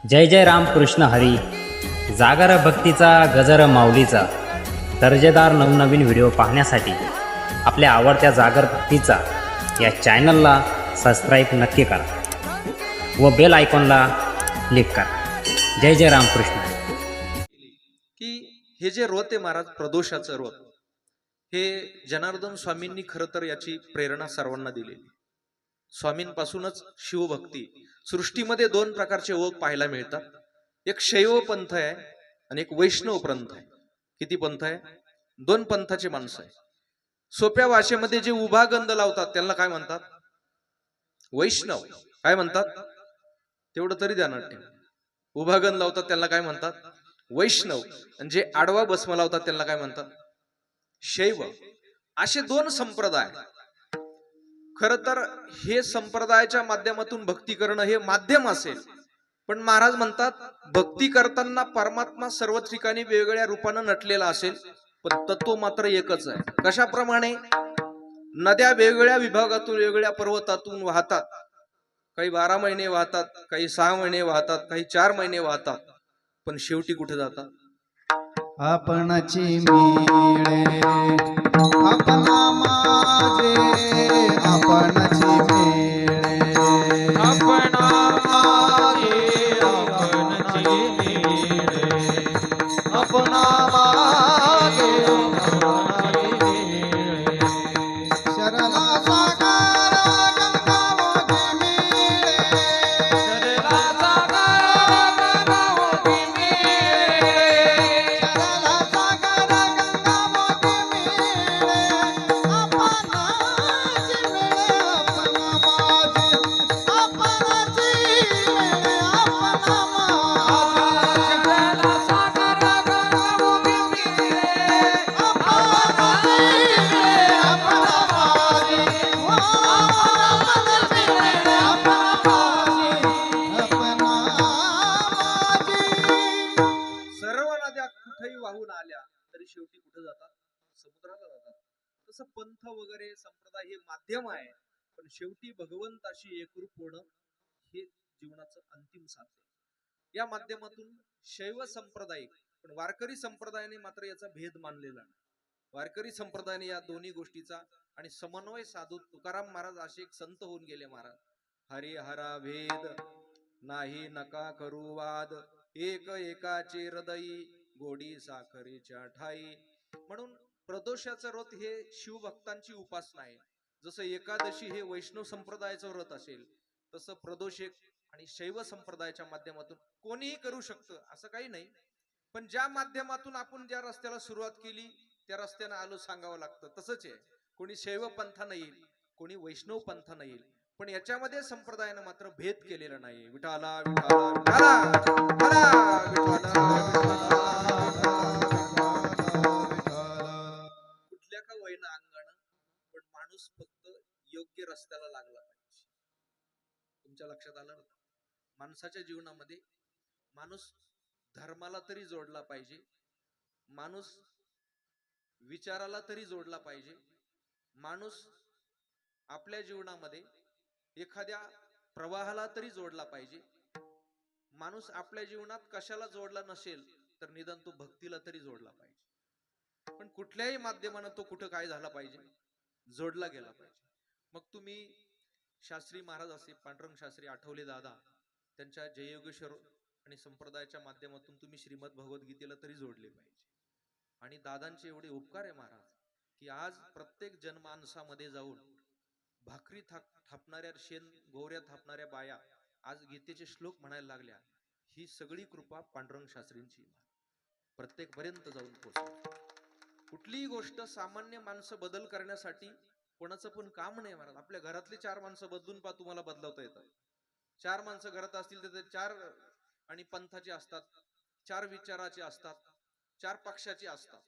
जय जय राम कृष्ण हरी. जागर भक्तीचा गजर माऊलीचा दर्जेदार नवनवीन व्हिडिओ पाहण्यासाठी आपल्या आवडत्या जागर भक्तीचा या चॅनलला सबस्क्राईब नक्की करा व बेल आयकॉनला क्लिक करा. जय जय राम कृष्ण. की हे जे रोत आहे महाराज, प्रदोषाचं रोत, हे जनार्दन स्वामींनी खरं तर याची प्रेरणा सर्वांना दिलेली. स्वामींपासूनच शिवभक्ती. सृष्टीमध्ये दोन प्रकारचे ओघ पाहायला मिळतात. एक शैव पंथ आहे आणि एक वैष्णव पंथ आहे. किती पंथ आहे? दोन पंथाचे माणसं आहे. सोप्या भाषेमध्ये जे उभा गंध लावतात त्यांना काय म्हणतात? वैष्णव. काय म्हणतात? तेवढं तरी ध्यानात ठेवा. उभा गंध लावतात त्यांना काय म्हणतात? वैष्णव. आणि जे आडवा भस्म लावतात त्यांना काय म्हणतात? शैव. असे दोन संप्रदाय. खर तर हे संप्रदायाच्या माध्यमातून भक्ती करणं हे माध्यम असेल, पण महाराज म्हणतात भक्ती करताना परमात्मा सर्व ठिकाणी वेगवेगळ्या रूपानं नटलेला असेल, पण तत्व मात्र एकच आहे. कशाप्रमाणे? नद्या वेगवेगळ्या विभागातून वेगवेगळ्या पर्वतातून वाहतात. काही 12 महिने वाहतात, काही 6 महिने वाहतात, काही 4 महिने वाहतात, पण शेवटी कुठे जातात? आपणाची मिळे आपणा माझे आपणाची मिळे आपणा माझे आपणाची मिळे आपणा माझे आपणाची मिळे शरणा सागर गंगावती मिळे शरणा सागर गंगावती मिळे शरणा सागर गंगावती मिळे आपणाची मिळे आपणा माझे आपणाची मिळे आपणा माझे शरणा सागर गंगावती मिळे आपणाची मिळे आपणा माझे आपणाची मिळे आपणा माझे. सर्व नद्या कुठेही वाहून आल्या तरी शेवटी कुठे जातात? समुद्राला जातात. तसं पंथ वगैरे संप्रदाय हे माध्यम आहे, पण शेवटी भगवंताशी एकरूप होणं हे जीवनाचं अंतिम साध्य. या माध्यमातून शैव संप्रदाय, पण वारकरी संप्रदायाने मात्र याचा भेद मानलेला नाही. वारकरी संप्रदायाने या दोन्ही गोष्टीचा आणि समन्वय साधून तुकाराम महाराज असे एक संत होऊन गेले महाराज. हरी हरा भेद नाही नका करू वाद, एक एकाचे हृदयी गोडी साखरेच्या ठाई. म्हणून प्रदोषाचं व्रत हे शिवभक्तांची उपासना आहे. जसं एकादशी हे वैष्णव संप्रदायाचं व्रत असेल, तसं प्रदोष एक आणि शैव संप्रदायाच्या माध्यमातून कोणीही करू शकतं असं काही नाही. पण ज्या माध्यमातून आपण ज्या रस्त्याला सुरुवात केली त्या रस्त्यानं आलो सांगावं लागतं. तसंच आहे. कोणी शैव पंथानं येईल, कोणी वैष्णव पंथानं येईल, पण याच्यामध्ये संप्रदायानं मात्र भेद केलेला नाही. विठाला विठाला विठाला कुठल्या का वयना अंगानं, पण माणूस फक्त योग्य रस्त्याला लागला पाहिजे. तुमच्या लक्षात आलं ना? माणसाच्या जीवनामध्ये माणूस धर्माला तरी जोडला पाहिजे, माणूस विचाराला तरी जोडला पाहिजे, माणूस आपल्या जीवनामध्ये एखाद्या प्रवाहाला तरी जोडला पाहिजे. माणूस आपल्या जीवनात कशाला जोडला नसेल तर निदान तो भक्तीला तरी जोडला पाहिजे. पण कुठल्याही माध्यमानं तो कुठं काय झाला पाहिजे? जोडला गेला पाहिजे. मग तुम्ही शास्त्री महाराज असे, पांडुरंग शास्त्री, आठवले दादा, त्यांच्या जययोगेश्वर आणि संप्रदायाच्या माध्यमातून तुम्ही श्रीमद भगवद्गीतेला तरी जोडले पाहिजे. आणि दादांचे एवढे उपकार आहे महाराज, की आज प्रत्येक जनमानसामध्ये जाऊन भाकरी थापणाऱ्या, शेण गोवऱ्या थापणाऱ्या बाया आज गीतेचे श्लोक म्हणायला लागल्या. ही सगळी कृपा पांडुरंग शास्त्रींची प्रत्येक पर्यंत जाऊन पोहोचली. कुठलीही गोष्ट सामान्य माणसं बदल करण्यासाठी कोणाचं पण काम नाही महाराज. आपल्या घरातली 4 माणसं बदलून पहा, तुम्हाला बदलवता येतात. 4 माणसं घरात असतील तर 4 आणि पंथाचे असतात, 4 विचाराचे असतात, 4 पक्षाचे असतात.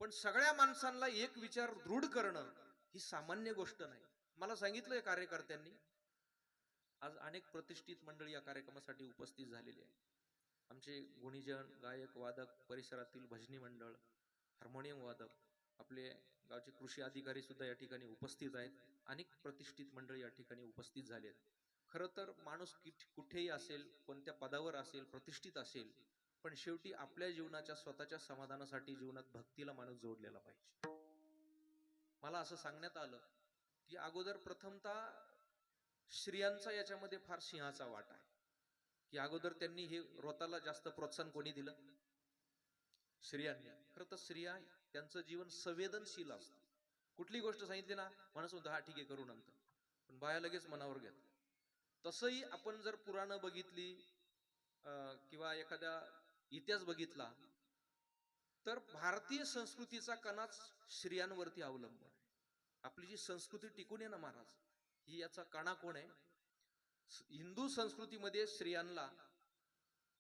पण सगळ्या माणसांना एक विचार दृढ करणं ही सामान्य गोष्ट नाही. मला सांगितलंय कार्यकर्त्यांनी, आज अनेक प्रतिष्ठित मंडळी या कार्यक्रमासाठी उपस्थित झालेली आहे. आमचे गुणीजन, गायक, वादक, परिसरातील भजनी मंडळ, हार्मोनियम वादक, आपले गावचे कृषी अधिकारी सुद्धा या ठिकाणी उपस्थित आहेत. अनेक प्रतिष्ठित मंडळी या ठिकाणी उपस्थित झाले आहेत. खरं तर माणूस कुठेही असेल, कोणत्या पदावर असेल, प्रतिष्ठित असेल, पण शेवटी आपल्या जीवनाच्या स्वतःच्या समाधानासाठी जीवनात भक्तीला माणूस जोडलेला पाहिजे. मला असं सांगण्यात आलं की अगोदर प्रथमतः स्त्रियांचा याच्यामध्ये फार सिंहाचा वाटा आहे, की अगोदर त्यांनी हे व्रताला जास्त प्रोत्साहन कोणी दिलं? स्त्रियांनी. खरं तर स्त्रिया त्यांचं जीवन संवेदनशील असतं. कुठली गोष्ट सांगितली ना, माणूस म्हणतो हा ठीक आहे करू नंतर, पण बाया लगेच मनावर घेतात. तसंही आपण जर पुराणं बघितली किंवा एखादा इतिहास बघितला तर भारतीय संस्कृतीचा कणाच स्त्रियांवरती अवलंबून आहे. आपली जी संस्कृती टिकून आहे ना महाराज, ही याचा कणा कोण आहे? हिंदू संस्कृतीमध्ये स्त्रियांना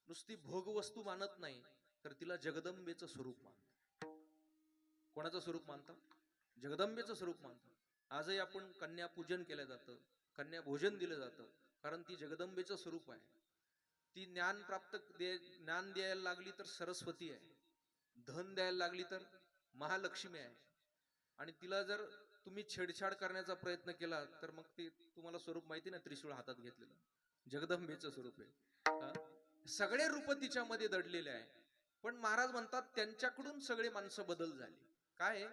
नुसती भोगवस्तू मानत नाही, तर तिला जगदंबेचं स्वरूप मानतात. कोणाचं स्वरूप मानतात? जगदंबेचं स्वरूप मानतात. आजही आपण कन्या पूजन केलं जातं, कन्या भोजन दिलं जातं, कारण ती जगदंबेचं स्वरूप आहे. ती ज्ञान ज्ञान द्यायला लागली तर सरस्वती आहे, धन द्यायला लागली तर महालक्ष्मी आहे. आणि तिला जर तुम्ही छेडछाड करण्याचा प्रयत्न केला तर मग ते तुम्हाला स्वरूप माहिती ना, त्रिशूळ हातात घेतलेलं जगदंबेचं स्वरूप आहे. सगळे रूप तिच्यामध्ये दडलेले आहे. पण महाराज म्हणतात त्यांच्याकडून सगळे माणसं बदल झाली. काय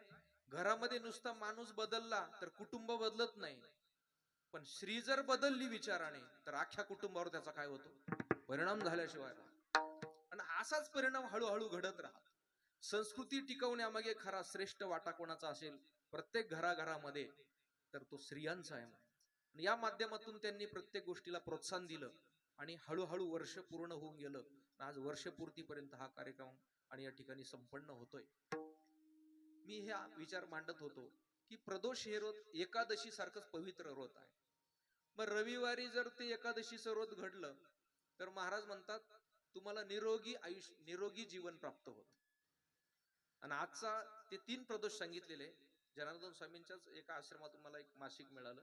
घरामध्ये नुसता माणूस बदलला तर कुटुंब बदलत नाही, पण स्त्री जर बदलली विचाराने तर अख्ख्या कुटुंबावर त्याचा काय होतो? परिणाम झाल्याशिवाय. आणि असाच परिणाम हळूहळू घडत राहतो. संस्कृती टिकवण्यामागे खरा श्रेष्ठ वाटा कोणाचा असेल प्रत्येक घराघरामध्ये, तर तो स्त्रियांचा आहे. आणि या माध्यमातून त्यांनी प्रत्येक गोष्टीला प्रोत्साहन दिलं आणि हळूहळू वर्ष पूर्ण होऊन गेलं. आज वर्षपूर्तीपर्यंत हा कार्यक्रम आणि या ठिकाणी संपन्न होतोय. मी हा विचार मांडत होतो की प्रदोष हे व्रत एकादशी सारखंच पवित्र व्रत आहे. मग रविवारी जर ते एकादशीचं व्रत घडलं तर महाराज म्हणतात तुम्हाला निरोगी आयुष्य, निरोगी जीवन प्राप्त होत. आणि आजचा ते 3 प्रदोष सांगितलेले जनार्दन स्वामींच्याच एका आश्रमातून मला एक मासिक मिळालं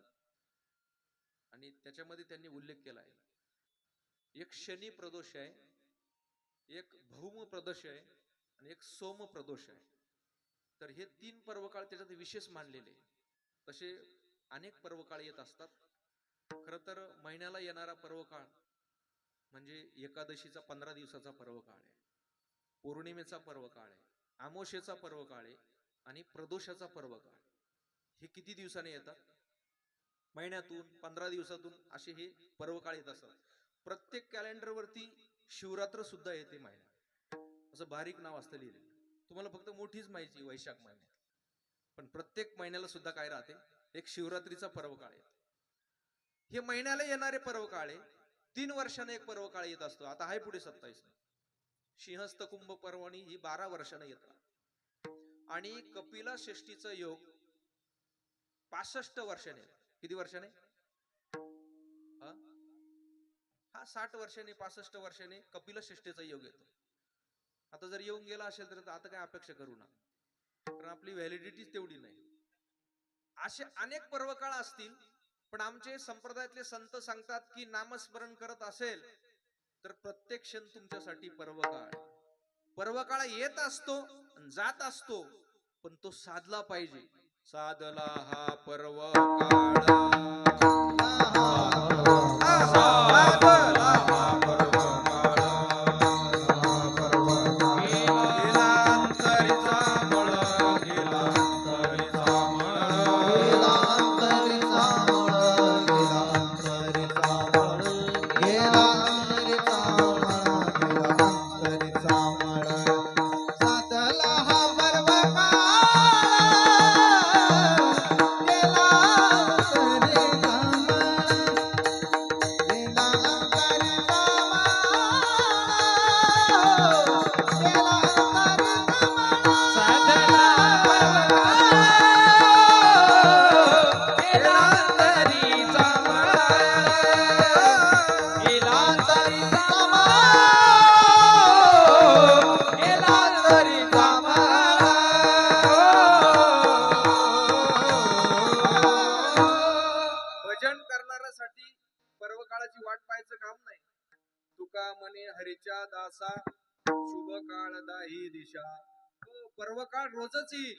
आणि त्याच्यामध्ये त्यांनी उल्लेख केला आहे. एक शनी प्रदोष आहे, एक भौम प्रदोष आहे आणि एक सोम प्रदोष आहे. तर हे 3 पर्वकाळ त्याच्यात विशेष मानलेले. तसे अनेक पर्वकाळ येत असतात. खरं तर महिन्याला येणारा पर्वकाळ म्हणजे एकादशीचा 15 दिवसाचा पर्वकाळ आहे, पौर्णिमेचा पर्वकाळ आहे, अमावस्येचा पर्वकाळ आहे आणि प्रदोषाचा पर्वकाळ. हे किती दिवसाने येतात? महिन्यातून 15 दिवसातून असे हे पर्वकाळ येत असतात. प्रत्येक कॅलेंडर वरती शिवरात्र सुद्धा येते महिन्यात, असं बारीक नाव असतं लिहिलेलं. तुम्हाला फक्त मोठीच माहिती वैशाख महिन्यात, पण प्रत्येक महिन्याला सुद्धा काय राहते? एक शिवरात्रीचा पर्वकाळ आहे. हे महिन्याला येणारे पर्वकाळ आहे. 3 वर्षाने एक पर्वकाळ येत असतो. आता आहे पुढे 27 सिंहस्थ कुंभ पर्वणी ही 12 वर्षाने येतात. आणि कपिला षष्ठीचा योग 65 वर्षाने. किती वर्षाने? हा 60 वर्षाने 65 वर्षाने कपिला षष्ठीचा योग येतो. आता जर येऊन गेला असेल तर आता काय अपेक्षा करू नका, कारण आपली व्हॅलिडिटीच तेवढी नाही. असे अनेक पर्वकाळ असतील, पण आमचे संप्रदायातले संत सांगतात की नामस्मरण करत असेल तर प्रत्येक क्षण तुमच्यासाठी पर्वकाळ. पर्वकाळ येत असतो जात असतो, पण तो साधला पाहिजे. साधला हा पर्वकाळ, साधला हा पर्वकाळ, गेला अंतरीचा मळ, गेला अंतरीचा पर्वकाळाची वाट पाहायचं काम नाही. तुका म्हणे हरीच्या दासा, शुभ काळ दाही दिशा. पर्वकाळ रोजच येईल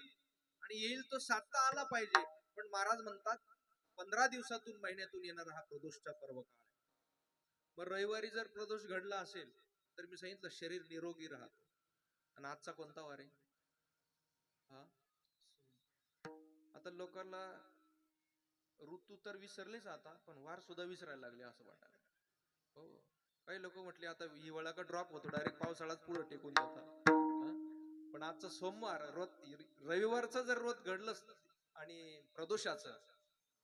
आणि येईल तो साधता आला पाहिजे. पण महाराज म्हणतात 15 दिवसातून महिन्यातून येणारा हा प्रदोषचा पर्वकाळ. मग रविवारी जर प्रदोष घडला असेल तर मी सांगितलं शरीर निरोगी राहत. आणि आजचा कोणता वार आहे? हा, आता लोकांना ऋतू तर विसरलेच आता, पण वार सुद्धा विसरायला लागले असं वाटायला. हो, काही लोक म्हटले आता हिवाळा का ड्रॉप होतो, डायरेक्ट पावसाळ्यात पुढे टेकून जातात. पण आजचा सोमवार रविवारचं जर रोज घडलं आणि प्रदोषाचं,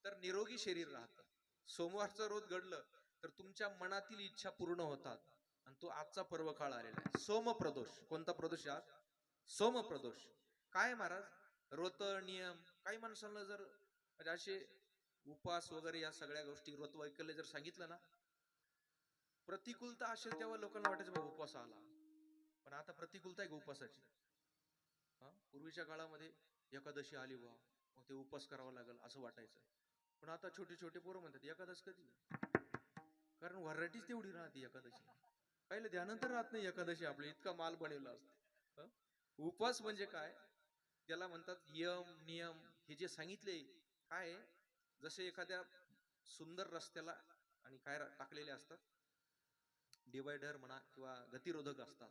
तर निरोगी शरीर राहतं. सोमवारचं रोज घडलं तर तुमच्या मनातील इच्छा पूर्ण होतात. आणि तो आजचा पर्व काळ आलेला आहे सोमप्रदोष. कोणता प्रदोष आज? सोमप्रदोष. काय महाराज, व्रत नियम, काही माणसांना जर म्हणजे असे उपवास वगैरे या सगळ्या गोष्टी व्रत वैकल्य जर सांगितलं ना, प्रतिकूलता असेल तेव्हा लोकांना वाटायचं बाबा उपवास आला. पण आता प्रतिकूलता आहे का उपवासाची? पूर्वीच्या काळामध्ये एकादशी आली बा, मग ते उपवास करावा लागेल असं वाटायचं. पण आता छोटे छोटे पोरं म्हणतात एकादश कधी? कारण व्हरायटीच तेवढी राहते एकादशी. काही ध्यानंतर राहत नाही एकादशी आपली, इतका माल बनवला असतो. उपवास म्हणजे काय? त्याला म्हणतात यम नियम. हे जे सांगितले काय, जसे एखाद्या सुंदर रस्त्याला आणि काय टाकलेले असतात, डिवायडर म्हणा किंवा गतिरोधक असतात,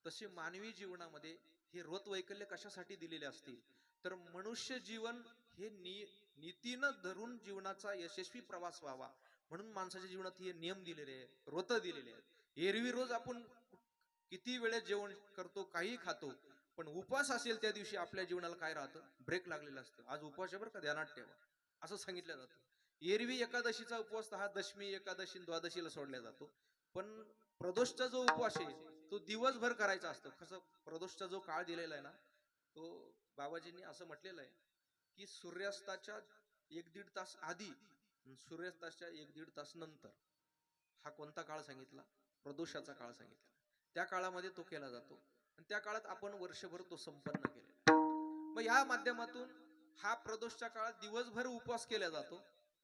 तसे मानवी जीवनामध्ये हे व्रत वैकल्य कशासाठी दिलेले असतील तर मनुष्य जीवन हे नीतीनं धरून जीवनाचा यशस्वी प्रवास व्हावा म्हणून माणसाच्या जीवनात हे नियम दिलेले आहेत, व्रत दिलेले आहेत. एरवी रोज आपण किती वेळेत जेवण करतो, काही खातो, पण उपवास असेल त्या दिवशी आपल्या जीवनाला काय राहतं? ब्रेक लागलेलं असतं. आज उपवास आहे बरं का, ध्यानात ठेवा, असं सांगितलं जातं. एरवी एकादशीचा उपवास हा दशमी एकादशी द्वादशीला सोडला जातो, पण प्रदोषचा जो उपवास आहे तो दिवसभर करायचा असतो. कसं, प्रदोषचा जो काळ दिलेला आहे ना, तो बाबाजींनी असं म्हटलेलं आहे की सूर्यास्ताच्या 1-1.5 तास आधी, सूर्यास्ताच्या 1-1.5 तास नंतर, हा कोणता काळ सांगितला? प्रदोषाचा काळ सांगितला. त्या काळामध्ये तो केला जातो आणि त्या काळात आपण वर्षभर तो संपन्न केलेला. मग या माध्यमातून हा प्रदोषच्या काळात दिवसभर उपवास केला जातो.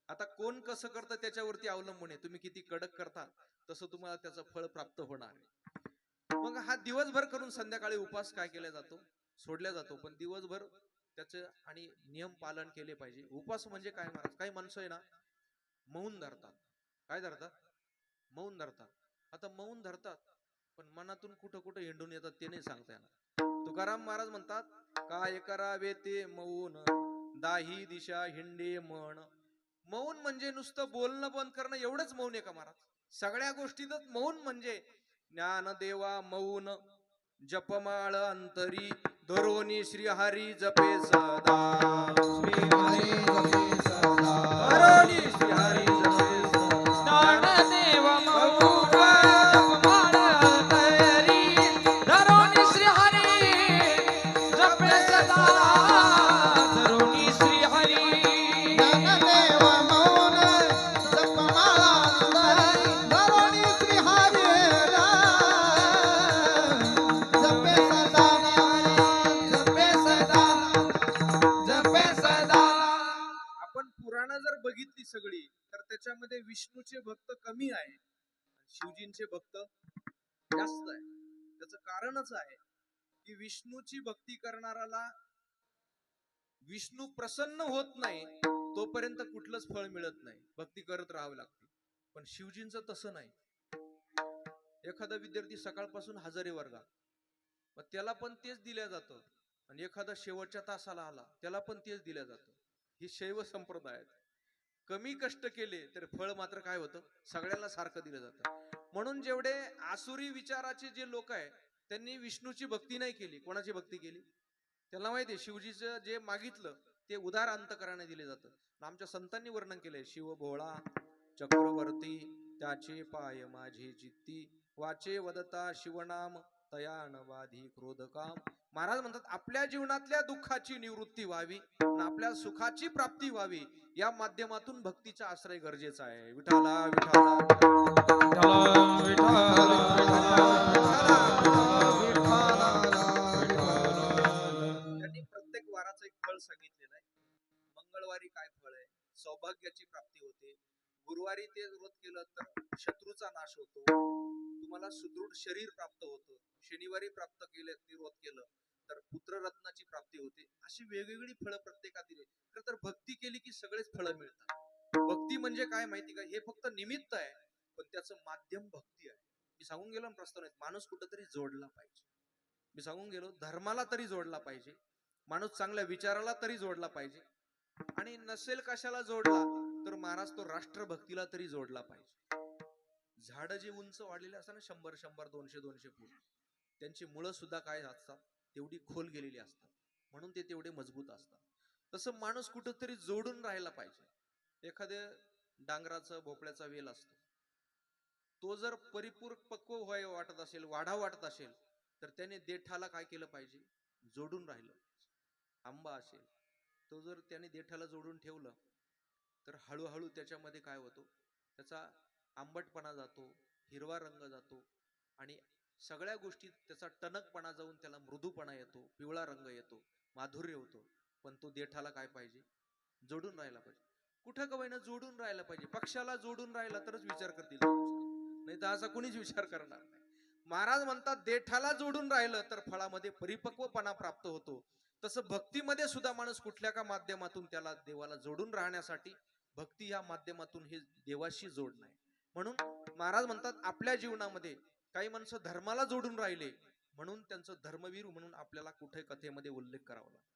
आता कोण कसं करतं त्याच्यावरती अवलंबून आहे. तुम्ही किती कडक करता तसं तुम्हाला त्याचं फळ प्राप्त होणार आहे. मग हा दिवसभर करून संध्याकाळी उपवास काय केला जातो? सोडला जातो. पण दिवसभर त्याचं आणि नियम पालन केले पाहिजे. उपवास म्हणजे काय महाराज? काही माणसं आहे ना मौन धरतात. काय धरतात? मौन धरतात. आता मौन धरतात पण मनातून कुठं कुठं हिंडून येतात ते नाही सांगता येणार. तुकाराम महाराज म्हणतात, काय करावे ते मौन, दाही दिशा हिंडे मन. मौन म्हणजे नुसतं बोलणं बंद करणं एवढंच मौन आहे का महाराज? सगळ्या गोष्टीतच मौन म्हणजे ज्ञानदेवा मौन, जपमाळ अंतरी धरोनी श्रीहरी जपे सदा. श्रीहरी जपे सदा. धरोनी श्रीहरी जपे सदा. ज्ञानदेव मौन, जपमाळ अंतरी धरोनी श्रीहरी जपे सदा. धरोनी श्रीहरी. ज्ञानदेव मौन, जपमाळ अंतरी धरोनी श्रीहरी जपे सदा. जपे सदा. जपे सदा. आपण पुराणं जर बघितली सगळी तर त्याच्यामध्ये विष्णूचे भक्त कमी आहे, शिवजींचे भक्त जास्त आहे. त्याचं कारणच आहे की विष्णूची भक्ती करणाऱ्याला विष्णू प्रसन्न होत नाही तोपर्यंत कुठलंच फळ मिळत नाही, भक्ती करत राहावं लागते. पण शिवजींचं तसं नाही. एखादा विद्यार्थी सकाळपासून हजारे वर्गात, मग त्याला पण तेच दिल्या जातं, आणि एखादा शेवटच्या तासाला आला त्याला पण तेच दिल्या जातं. ही शैव संप्रदाय. कमी कष्ट केले तर फळ मात्र काय होतं? सगळ्यांना सारखं दिलं जातं. म्हणून जेवढे आसुरी विचाराचे जे लोक आहेत त्यांनी विष्णूची भक्ती नाही केली. कोणाची भक्ती केली? त्यांना माहितीये शिवजीचं जे मागितलं ते उदार अंतकरणाने दिले जातं. आमच्या संतांनी वर्णन केलंय, शिव भोळा चक्रवर्ती त्याचे पाय माझे चित्ती, वाचे वदता शिवनाम तयान वाधी क्रोधकाम. महाराज म्हणतात आपल्या जीवनातल्या दुःखाची निवृत्ती व्हावी आणि आपल्या सुखाची प्राप्ती व्हावी या माध्यमातून भक्तीचा आश्रय गरजेचा आहे. विठाला विठाला त्यांनी प्रत्येक वाराचं एक फळ सांगितलेलं आहे. मंगळवारी काय फळ आहे? सौभाग्याची प्राप्ती होते. गुरुवारी ते व्रत केलं तर शत्रूचा नाश होतो, तुम्हाला सुदृढ शरीर प्राप्त होतं. शनिवारी प्राप्त केलं ते व्रत केलं तर पुत्ररत्नाची प्राप्ती होते. अशी वेगवेगळी फळं प्रत्येकात दिली. तर भक्ती केली की सगळेच फळं मिळतात. भक्ती म्हणजे काय माहिती का? हे फक्त निमित्त आहे. पण त्याचं माध्यम भक्ती आहे. मी सांगून गेलो ना प्रस्तावनेत, माणूस कुठंतरी जोडला पाहिजे. मी सांगून गेलो धर्माला तरी जोडला पाहिजे, माणूस चांगल्या विचाराला तरी जोडला पाहिजे, आणि नसेल कशाला जोडला तर महाराज तो राष्ट्रभक्तीला तरी जोडला पाहिजे. झाडं जी उंच वाढलेली असतात ना, 100-100, 200-200 फूट, त्यांची मुळं सुद्धा काय असतात, तेवढी खोल गेलेली असतात, म्हणून ते तेवढे मजबूत असतात. तसं माणूस कुठंतरी जोडून राहायला पाहिजे. एखाद्या डांगराचं भोपळ्याचा वेल असतो, तो जर परिपक्व व्हाय वाटत असेल, वाढा वाटत असेल, तर त्याने देठाला काय केलं पाहिजे, जोडून राहिलं. आंबा असेल, तो जर त्याने देठाला जोडून ठेवलं तर हळूहळू त्याच्यामध्ये काय होतो, त्याचा आंबटपणा जातो, हिरवा रंग जातो, आणि सगळ्या गोष्टी त्याचा टणकपणा जाऊन त्याला मृदूपणा येतो, पिवळा रंग येतो, माधुर्य होतो. पण तो देठाला काय पाहिजे, जोडून राहायला पाहिजे. कुठं का होईना जोडून राहायला पाहिजे. पक्षाला जोडून राहिला तरच विचार करतील, नाही तर असा कोणीच विचार करणार नाही. महाराज म्हणतात देठाला जोडून राहिलं तर फळामध्ये परिपक्वपणा प्राप्त होतो. तसं भक्तीमध्ये सुद्धा माणूस कुठल्या का माध्यमातून त्याला देवाला जोडून राहण्यासाठी भक्ती या माध्यमातून हे देवाशी जोडणं आहे. म्हणून महाराज म्हणतात आपल्या जीवनामध्ये काही माणसं धर्माला जोडून राहिले, म्हणून त्यांचं धर्मवीर म्हणून आपल्याला कुठे कथेमध्ये उल्लेख करावा लागतो.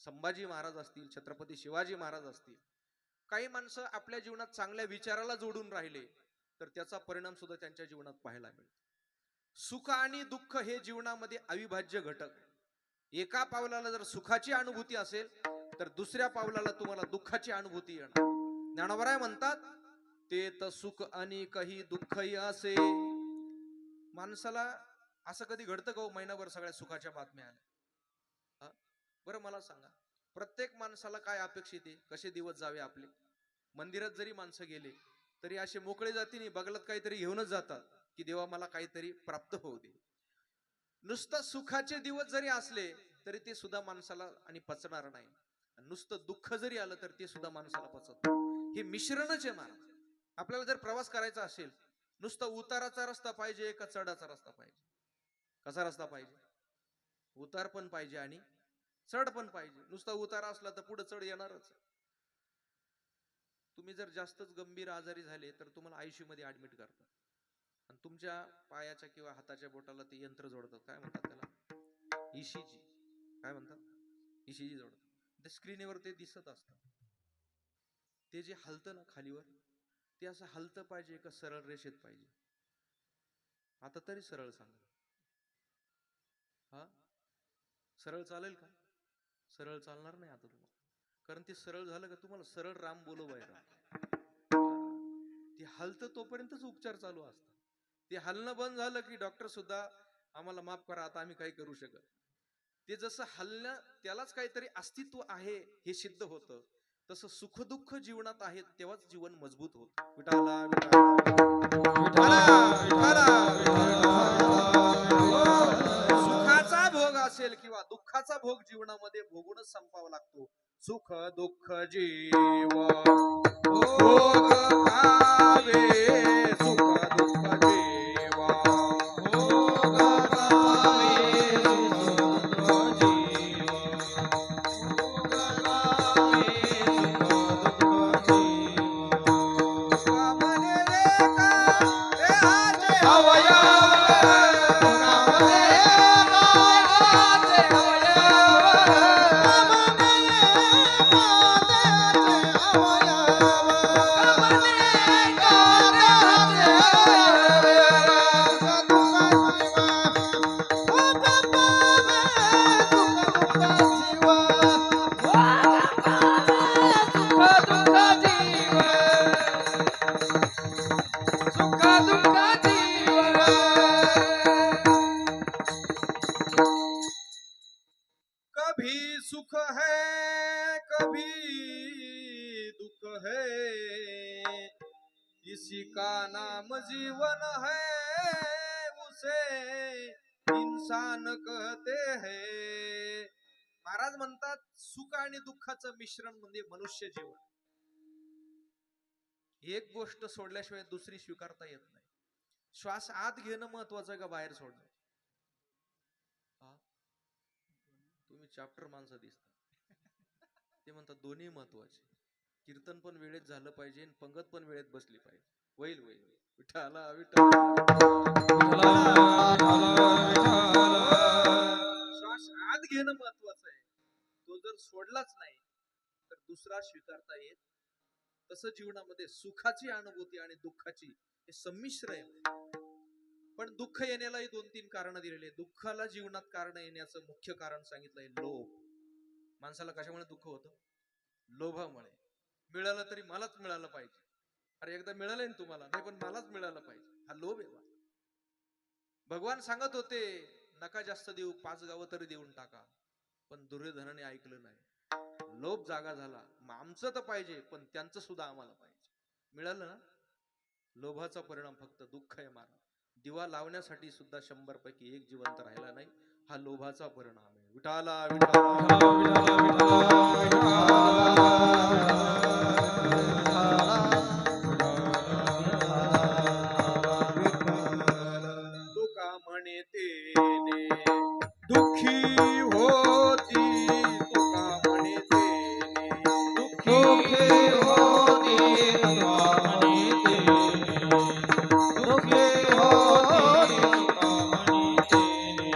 संभाजी महाराज असतील, छत्रपती शिवाजी महाराज असतील, काही माणसं आपल्या जीवनात चांगल्या विचाराला जोडून राहिले तर त्याचा परिणाम सुद्धा त्यांच्या जीवनात पाहायला मिळतो. सुख आणि दुःख हे जीवनामध्ये अविभाज्य घटक. एका पावलाला जर सुखाची अनुभूती असेल तर दुसऱ्या पावलाला तुम्हाला दुःखाची अनुभूती येणार. ज्ञानोबराय म्हणतात ते तर सुख आणि काही दुःखही असे. माणसाला असं कधी घडतं का हो, महिनाभर सगळ्या सुखाच्या बातम्या आल्या? बरं मला सांगा, प्रत्येक माणसाला काय अपेक्षित आहे, कसे दिवस जावे आपले? मंदिरात जरी माणसं गेले तरी असे मोकळे जाती नाही, बगलत काहीतरी घेऊनच जातात की देवा मला काहीतरी प्राप्त होऊ दे. नुसतं सुखाचे दिवस जरी असले तरी ते सुद्धा माणसाला आणि पचणार नाही, नुसतं दुःख जरी आलं तर ते सुद्धा माणसाला पचत नाही. हे मिश्रणच आहे महाराज. आपल्याला जर प्रवास करायचा असेल, नुसतं उताराचा रस्ता पाहिजे का चढाचा रस्ता पाहिजे? कसा रस्ता पाहिजे? उतार पण पाहिजे आणि चढ पण पाहिजे. नुसता उतार असला तर पुढे चढ येणारच. तुम्ही जर जास्तच गंभीर आजारी झाले तर तुम्हाला आयसीयू मध्ये ऍडमिट करतात आणि तुमच्या पायाच्या किंवा हाताच्या बोटाला ते यंत्र जोडतात, काय म्हणतात त्याला, ईसीजी, काय म्हणतात, ईसीजी जोडतात. त्या स्क्रीनवर ते दिसत असतं, ते जे हलतं ना खालीवर, ते असं हलतं पाहिजे का सरळ रेषेत पाहिजे? आता तरी सरळ सांगा. हा, सरळ चालेल का? सरळ चालणार नाही आता तुम्हाला, कारण ते सरळ झालं का तुम्हाला सरळ राम बोलो बाहेर. ते हलतं तोपर्यंतच उपचार चालू असतात. ते हलणं बंद झालं की डॉक्टर सुद्धा आम्हाला माफ करा, आता आम्ही काही करू शकत. ते जसं हलणं त्यालाच काहीतरी अस्तित्व आहे हे सिद्ध होतं, तसं सुखदुःख जीवनात आहेत तेव्हाच जीवन मजबूत होत. विठाला सुखाचा भोग असेल किंवा दुःखाचा भोग जीवनामध्ये भोगूनच संपावा लागतो. सुख दुःख जीवन भोग भावे, सुख दुःख जीवन भोग भावे, सुख दुःख जीवन भोग भावे, सुख दुःख जीवन. कामने एका देहाचे अवयव, कामने एका देहाचे कभी सुख है कभी दुख है, इसी का नाम जीवन है, उसे इंसान कहते हैं. महाराज म्हणतात सुख आणि दुःखाचं मिश्रण म्हणजे मनुष्य जीवन. एक गोष्ट सोडल्याशिवाय दुसरी स्वीकारता येत नाही. श्वास आत घेणं महत्वाचं का बाहेर सोडणं? तुम्ही चॅप्टर माणसं दिसता, ते म्हणतात दोन्ही महत्वाचे. कीर्तन पण वेळेत झालं पाहिजे आणि पंगत पण वेळेत बसली पाहिजे. होईल होईल विठ्ठला विठ्ठला श्वास आत घेणं महत्वाचं आहे. तो जर सोडलाच नाही तर दुसरा स्वीकारता येत. तसं जीवनामध्ये सुखाची अनुभूती आणि दुःखाची हे संमिश्र आहे. पण दुःख येण्यालाही 2-3 कारण दिलेले. दुःखाला जीवनात कारण येण्याचं मुख्य कारण सांगितलंय लोभ. माणसाला कशामुळे दुःख होतं? लोभामुळे. मिळालं तरी मलाच मिळालं पाहिजे. अरे एकदा मिळालंय ना तुम्हाला, नाही पण मलाच मिळालं पाहिजे, हा लोभ आहे. भगवान सांगत होते नका जास्त देऊ, 5 गावं तरी देऊन टाका. पण दुर्योधनाने ऐकलं नाही. लोभ जागा झाला. मग आमचं तर पाहिजे पण त्यांचं सुद्धा आम्हाला पाहिजे. मिळालं ना. लोभाचा परिणाम फक्त दुःख आहे मारा. दिवा लावण्यासाठी सुद्धा 100 पैकी 1 जिवंत राहिला नाही. हा लोभाचा परिणाम आहे. विठाला तुका म्हणे तेने दुःखी होती. तुका म्हणे तेने दुःखी होती लोभी कानसा हे देवाचे करणे.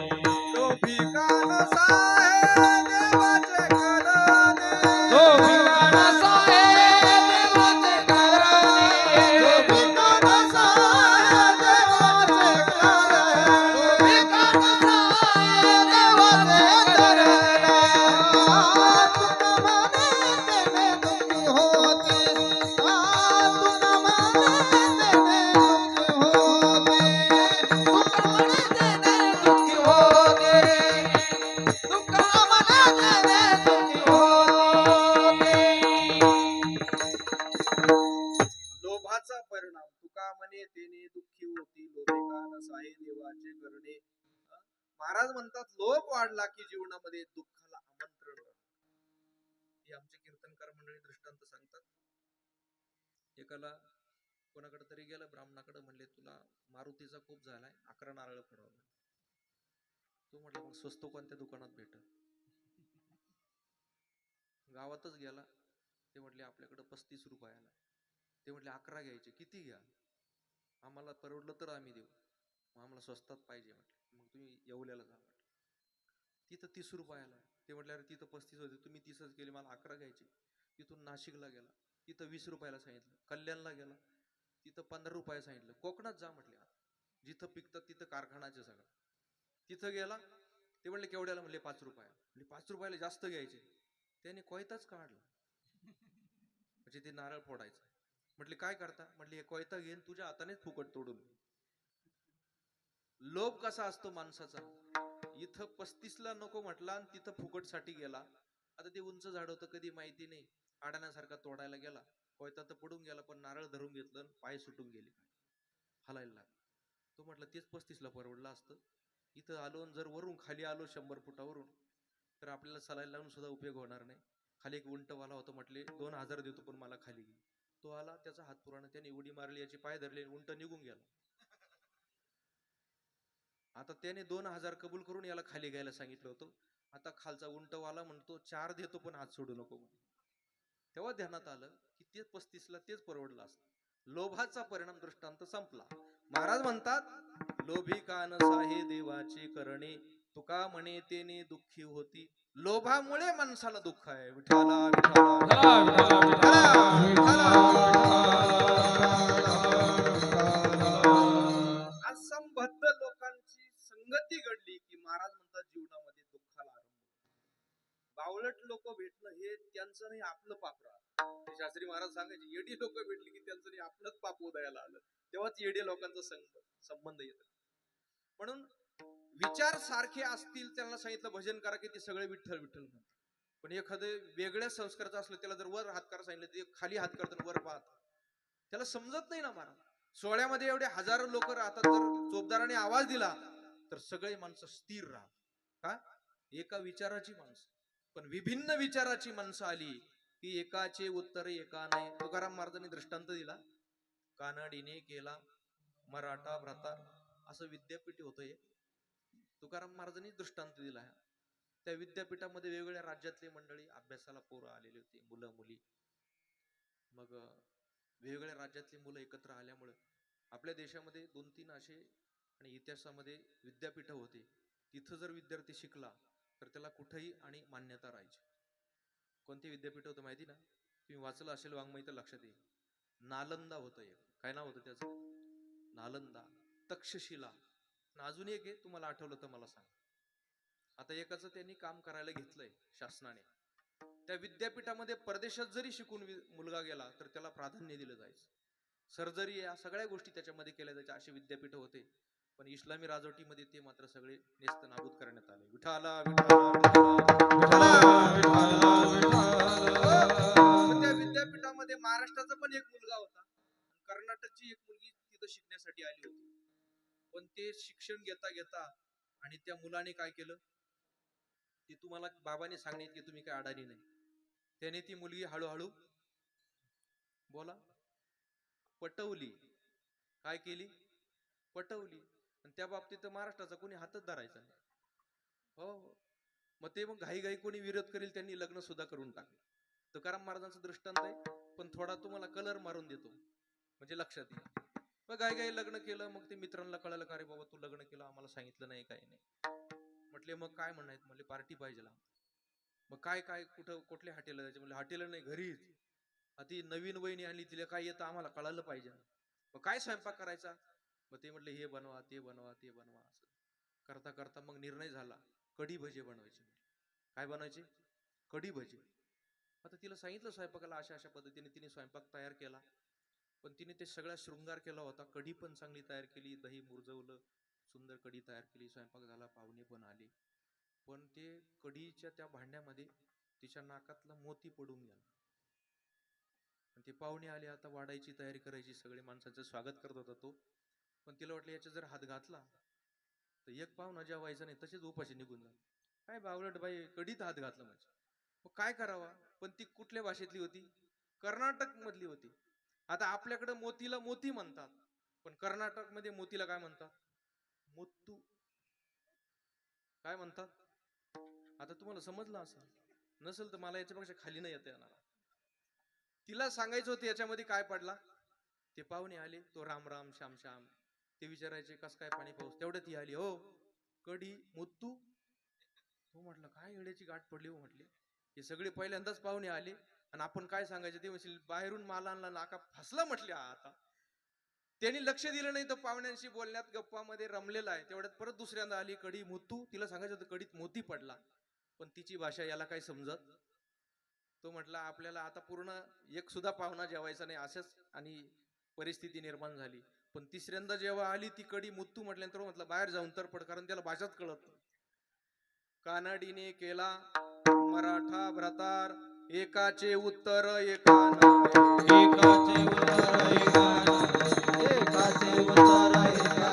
लोभाचा परिणाम. तुका म्हणे तेने दुःखी होती. लोभी कानसा हे देवाचे करणे. महाराज म्हणतात लोभ वाढला की जीवनामध्ये दुःखाला आमंत्रण राहतं. हे आमचे कीर्तनकार मंडळी दृष्टांत सांगतात. एकाला कोणाकडे तरी गेलं ब्राह्मणाकडे, म्हणले तुला मारुतीचा खूप झालाय, 11 नारळ फोडावं. तो म्हटला मग स्वस्त कोणत्या दुकानात भेटल. गावातच गेला. ते म्हटले आपल्याकडे 35 रुपयाला. ते म्हटले 11 घ्यायचे. किती घ्या, आम्हाला परवडलं तर आम्ही देऊ, आम्हाला स्वस्तात पाहिजे. म्हटलं मग तुम्ही येवल्याला जा. म्हटलं तिथं 30 रुपयाला. ते म्हटले अरे तिथं 35 होते, तुम्ही 30च केले, मला 11 घ्यायचे. तिथून नाशिकला गेला, तिथं 20 रुपयाला सांगितलं. कल्याणला गेला, तिथं 15 रुपये सांगितलं. कोकणात जा म्हटले, जिथं पिकतात तिथं कारखानाचे सगळं. तिथं गेला. ते म्हणले केवढ्याला, म्हणले 5 रुपये. म्हणजे 5 रुपयाला जास्त घ्यायचे. त्याने कोयताच काढला. म्हणजे ते नारळ फोडायचं. म्हटले काय करता. म्हटले हे कोयता घेऊन तुझ्या हातानेच फुकट तोडून. लोभ कसा असतो माणसाचा. इथं 35ला नको म्हटला आणि तिथं फुकट साठी गेला. आता ते उंच झाड होतं, कधी माहिती नाही, आडाण्यासारखा तोडायला गेला. कोयता तर पडून गेला, पण नारळ धरून घेतलं, पाय सुटून गेले, हलायला लागला. तो म्हटलं तेच 35ला परवडलं असतं. इथं आलो, जर वरून खाली आलो 100 फुटावरून, तर आपल्याला सलाईन लावून सुद्धा उपयोग होणार नाही. खाली एक उंटवाला होता. म्हटले 2000 देतो पण मला खाली घे. तो आला, त्याचा हात पुराणा, त्याने उडी मारली, याचे पाय धरले, उंट निघून गेला. आता त्याने 2000 कबूल करून याला खाली घ्यायला सांगितलं होतं. आता खालचा उंटवाला म्हणतो 4 देतो पण हात सोडू नको. तेव्हा ध्यानात आलं की ते 35ला तेच परवडलं असतं. लोभाचा परिणाम दृष्टांत संपला. महाराज म्हणतात लोभी कानसा हे देवाचे करणे. तुका म्हणे तेने दुःखी होती. लोभामुळे माणसाला दुःख आहे. विठाला असंबद्ध लोकांची संगती घडली की महाराज म्हणतात जीवनामध्ये दुःखाला आरंभ. बावळट लोक भेटणं हे त्यांचं नाही, आपलं पाप राहतं. शास्त्री महाराज सांगायचे येडी लोक भेटली की त्यांचं नाही, आपलंच पाप उदयाला आलं. तेव्हाच येडे लोकांचा संबंध येतो. म्हणून विचार सारखे असतील, त्यांना सांगितलं भजन करा की ते सगळे विठ्ठल विठ्ठल म्हणतात. पण एखादं वेगळ्या संस्काराचं असलं, त्याला जर वर हात करा सांगितलं, ते खाली हात करताना वर पाहत, त्याला समजत नाही ना महाराज. सोहळ्यामध्ये एवढे हजारो लोक राहतात, जर चोपदाराने आवाज दिला तर सगळे माणसं स्थिर राहतात. का? एका विचाराची माणसं. पण विभिन्न विचाराची माणसं आली की एकाचे उत्तर एका नाही. तुकाराम महाराजांनी दृष्टांत दिला. कानडीने केला मराठा भ्राता, असं विद्यापीठ होतं. तुकाराम महाराजांनी दृष्टांत दिला. त्या विद्यापीठामध्ये वेगवेगळ्या राज्यातले मंडळी अभ्यासाला पोरं आलेले होते, मुलं मुली. मग वेगवेगळ्या राज्यातली मुलं एकत्र आल्यामुळे आपल्या देशामध्ये 2-3 असे आणि इतिहासामध्ये विद्यापीठं होते. तिथं जर विद्यार्थी शिकला तर त्याला कुठेही आणि मान्यता राहायची. कोणते विद्यापीठ होतं माहिती ना? तुम्ही वाचलं असेल वाङ्मय तर लक्षात येईल. नालंदा होतं एक. काय नाव होतं त्याचं? नालंदा, तक्षशिला. आणि अजून एक आहे, तुम्हाला आठवलं तर मला सांगा. आता एकाचं त्यांनी काम करायला घेतलंय शासनाने. त्या विद्यापीठामध्ये परदेशात जरी शिकून मुलगा गेला तर त्याला प्राधान्य दिलं जायचं. सर्जरी या सगळ्या गोष्टी त्याच्यामध्ये केल्या जायच्या असे विद्यापीठ होते. पण इस्लामी राजवटीमध्ये ते मात्र सगळे नेस्त नाबूद करण्यात आले. विठाला त्या विद्यापीठामध्ये महाराष्ट्राचा पण एक मुलगा होता, कर्नाटकची एक मुलगी तिथं शिकण्यासाठी आली होती. पण ते शिक्षण घेता घेता आणि त्या मुलाने काय केलं, ती तुम्हाला बाबाने सांगण्यात की तुम्ही काय अडाणी नाही. त्याने ती मुलगी हळूहळू बोला पटवली. काय केली? पटवली. आणि त्या बाबतीत महाराष्ट्राचा कोणी हातच धरायचा नाही. हो. मग घाई कोणी विरोध करेल त्यांनी लग्न सुद्धा करून टाकलं. तुकाराम महाराजांचं दृष्टांत आहे, पण थोडा तुम्हाला कलर मारून देतो म्हणजे लक्षात येईल. मग घाई लग्न केलं. मग ते मित्रांना कळलं का रे बाबा तू लग्न केलं आम्हाला सांगितलं नाही काही नाही. म्हटले मग काय म्हणायचं? म्हणले पार्टी पाहिजे. मग काय कुठं कुठल्या हॉटेलला जायचं? म्हणजे हॉटेलला नाही घरीच. ती नवीन वहिनी आणली तिला काय येतं आम्हाला कळालं पाहिजे. मग काय स्वयंपाक करायचा? मग ते म्हटले हे बनवा ते बनवा ते बनवा. असं करता करता मग निर्णय झाला कढी भजे बनवायचे. काय बनवायचे? कढी भजे. आता तिला सांगितलं स्वयंपाकाला अशा अशा पद्धतीने तिने स्वयंपाक तयार केला. पण तिने ते सगळा शृंगार केला होता. कढी पण चांगली तयार केली, दही मुरजवलं, सुंदर कढी तयार केली, स्वयंपाक झाला, पाहुणे पण आले. पण ते कढीच्या त्या भांड्यामध्ये तिच्या नाकातला मोती पडून गेला. ते पाहुणे आले, आता वाढायची तयारी करायची, सगळे माणसाचं स्वागत करत होता तो. पण तिला वाटलं याच्या जर हात घातला तर एक पाहुणा जेवायचा नाही, तसेच उपाशी निघून जाईल. काय बावळट बाई, कढीत हात घातला म्हणजे. मग काय करावा? पण ती कुठल्या भाषेतली होती? कर्नाटक मधली होती. आता आपल्याकडे मोतीला मोती म्हणतात, पण कर्नाटक मध्ये मोतीला काय म्हणतात? मुत्तू. काय म्हणतात? आता तुम्हाला समजलं असेल, नसेल तर मला याच्यापेक्षा खाली नाही येता येणार. तिला सांगायचं होतं याच्यामध्ये काय पडला. ते पाहुणे आले, तो राम राम श्याम श्याम, ते विचारायचे कस काय पाणी पाऊस. तेवढ्यात ती आली, हो कढी मुत्तू. तो म्हटलं काय येड्याची गाठ पडली हो. म्हटले हे सगळे पहिल्यांदाच पाहुणे आले आणि आपण काय सांगायचे ते म्हणशील बाहेरून माल आणला नाका फसला. म्हटले आता त्यांनी लक्ष दिलं नाही तर पाहुण्यांशी बोलण्यात गप्पामध्ये रमलेला आहे. तेवढ्यात परत दुसऱ्यांदा आली कढी मुत्तू. तिला सांगायचं होतं कढीत मोती पडला, पण तिची भाषा याला काय समजत. तो म्हटला आपल्याला आता पूर्ण एक सुद्धा पाहुणा जेवायचा नाही असंच आणि परिस्थिती निर्माण झाली. पण तिसऱ्यांदा जेव्हा आली ती कढी मुत्तू म्हटल्यानंतर म्हटलं बाहेर जाऊन तर पड, कारण त्याला भाषाच कळत. कानडीने केला मराठा भ्रतार, एकाचे उत्तर एकाचे उत्तर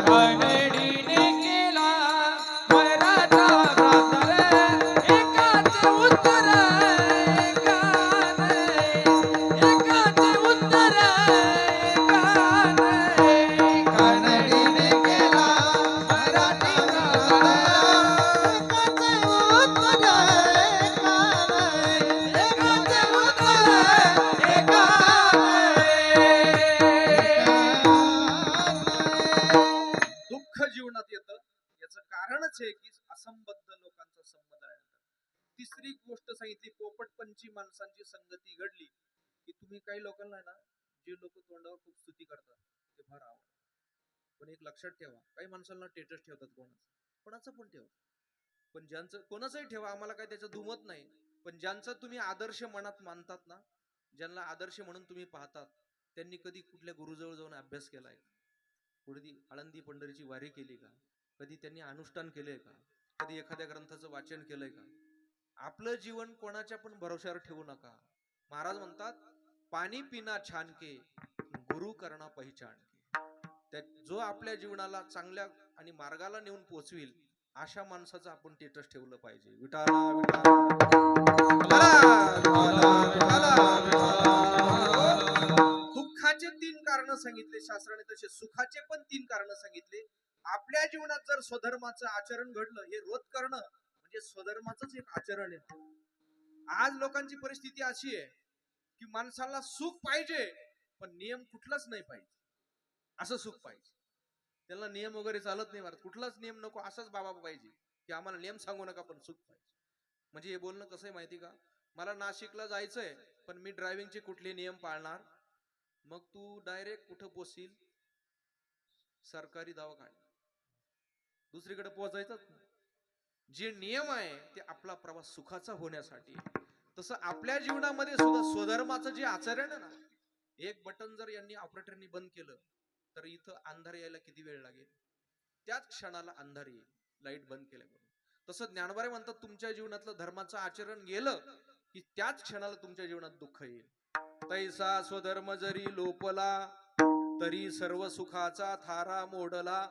कानडीने केला मराठा भ्रातर, एकाचे उत्तर एकाचे उत्तर कानडीने केला मराठा दुःख जीवनात येतं. याचं कारणच आहे की असंबद्ध लोकांचा संबंध आहे. तिसरी गोष्ट सांगितली, पोपटपंची माणसांची संगती घडली की तुम्ही काही लोकांना ना, जे लोक तोंडावर खूप स्तुती करतात ते फार आवडतं. पण एक लक्षात ठेवा, काही माणसांना स्टेटस ठेवतात, कोणाचं पण ठेवा, पण ज्यांचं कोणाचंही ठेवा, आम्हाला काही त्याचं दुमत नाही. पण ज्यांचा तुम्ही आदर्श मनात मानतात ना, ज्यांना आदर्श म्हणून तुम्ही पाहतात, त्यांनी कधी कुठल्या गुरुजवळ जाऊन अभ्यास केलाय का? कधी आळंदी पंढरीची वारी केली का? कधी त्यांनी अनुष्ठान केलंय का? कधी एखाद्या ग्रंथाचं वाचन केलंय का? आपलं जीवन कोणाच्या पण भरोश्यावर ठेवू नका. महाराज म्हणतात पाणी पिना छान के, गुरु करना पहिचान के. जो आपल्या जीवनाला चांगल्या आणि मार्गाला नेऊन पोचविल अशा माणसाचं आपण स्टेटस ठेवलं पाहिजे. विठाला दुःखाचे 3 कारण सांगितले शास्त्राने, तसे सुखाचे पण 3 कारण सांगितले. आपल्या जीवनात जर स्वधर्माचं आचरण घडलं, हे रोध करणं म्हणजे स्वधर्माचंच एक आचरण आहे. आज लोकांची परिस्थिती अशी आहे की माणसाला सुख पाहिजे पण नियम कुठलाच नाही पाहिजे, असं सुख पाहिजे. त्यांना नियम वगैरे चालत नाही महाराज, कुठलाच नियम नको, असाच बाबा पाहिजे की आम्हाला नियम सांगू नका पण सुख पाहिजे. म्हणजे हे बोलणं कसं आहे माहिती का, मला नाशिकला जायचंय पण मी ड्रायव्हिंगचे कुठले नियम पाळणार, मग तू डायरेक्ट कुठं पोचशील, सरकारी दवाखान्यात, दुसरीकडे पोहोचायचंच नाही. जे नियम आहे ते आपला प्रवास सुखाचा होण्यासाठी आहे. तसं आपल्या जीवनामध्ये सुद्धा स्वधर्माचं जे आचरण आहे ना, एक बटन जर यांनी ऑपरेटरनी बंद केलं तर इथं अंधार यायला किती वेळ लागेल, त्याच क्षणाला अंधार येईल लाईट बंद केल्याबरोबर. तसं ज्ञानोबा म्हणतात तुमच्या जीवनातलं धर्माचं आचरण गेलं की त्याच क्षणाला तुमच्या जीवनात दुःख येईल. तैसा स्वधर्म जरी लोपला तरी सर्व सुखाचा थारा मोडला,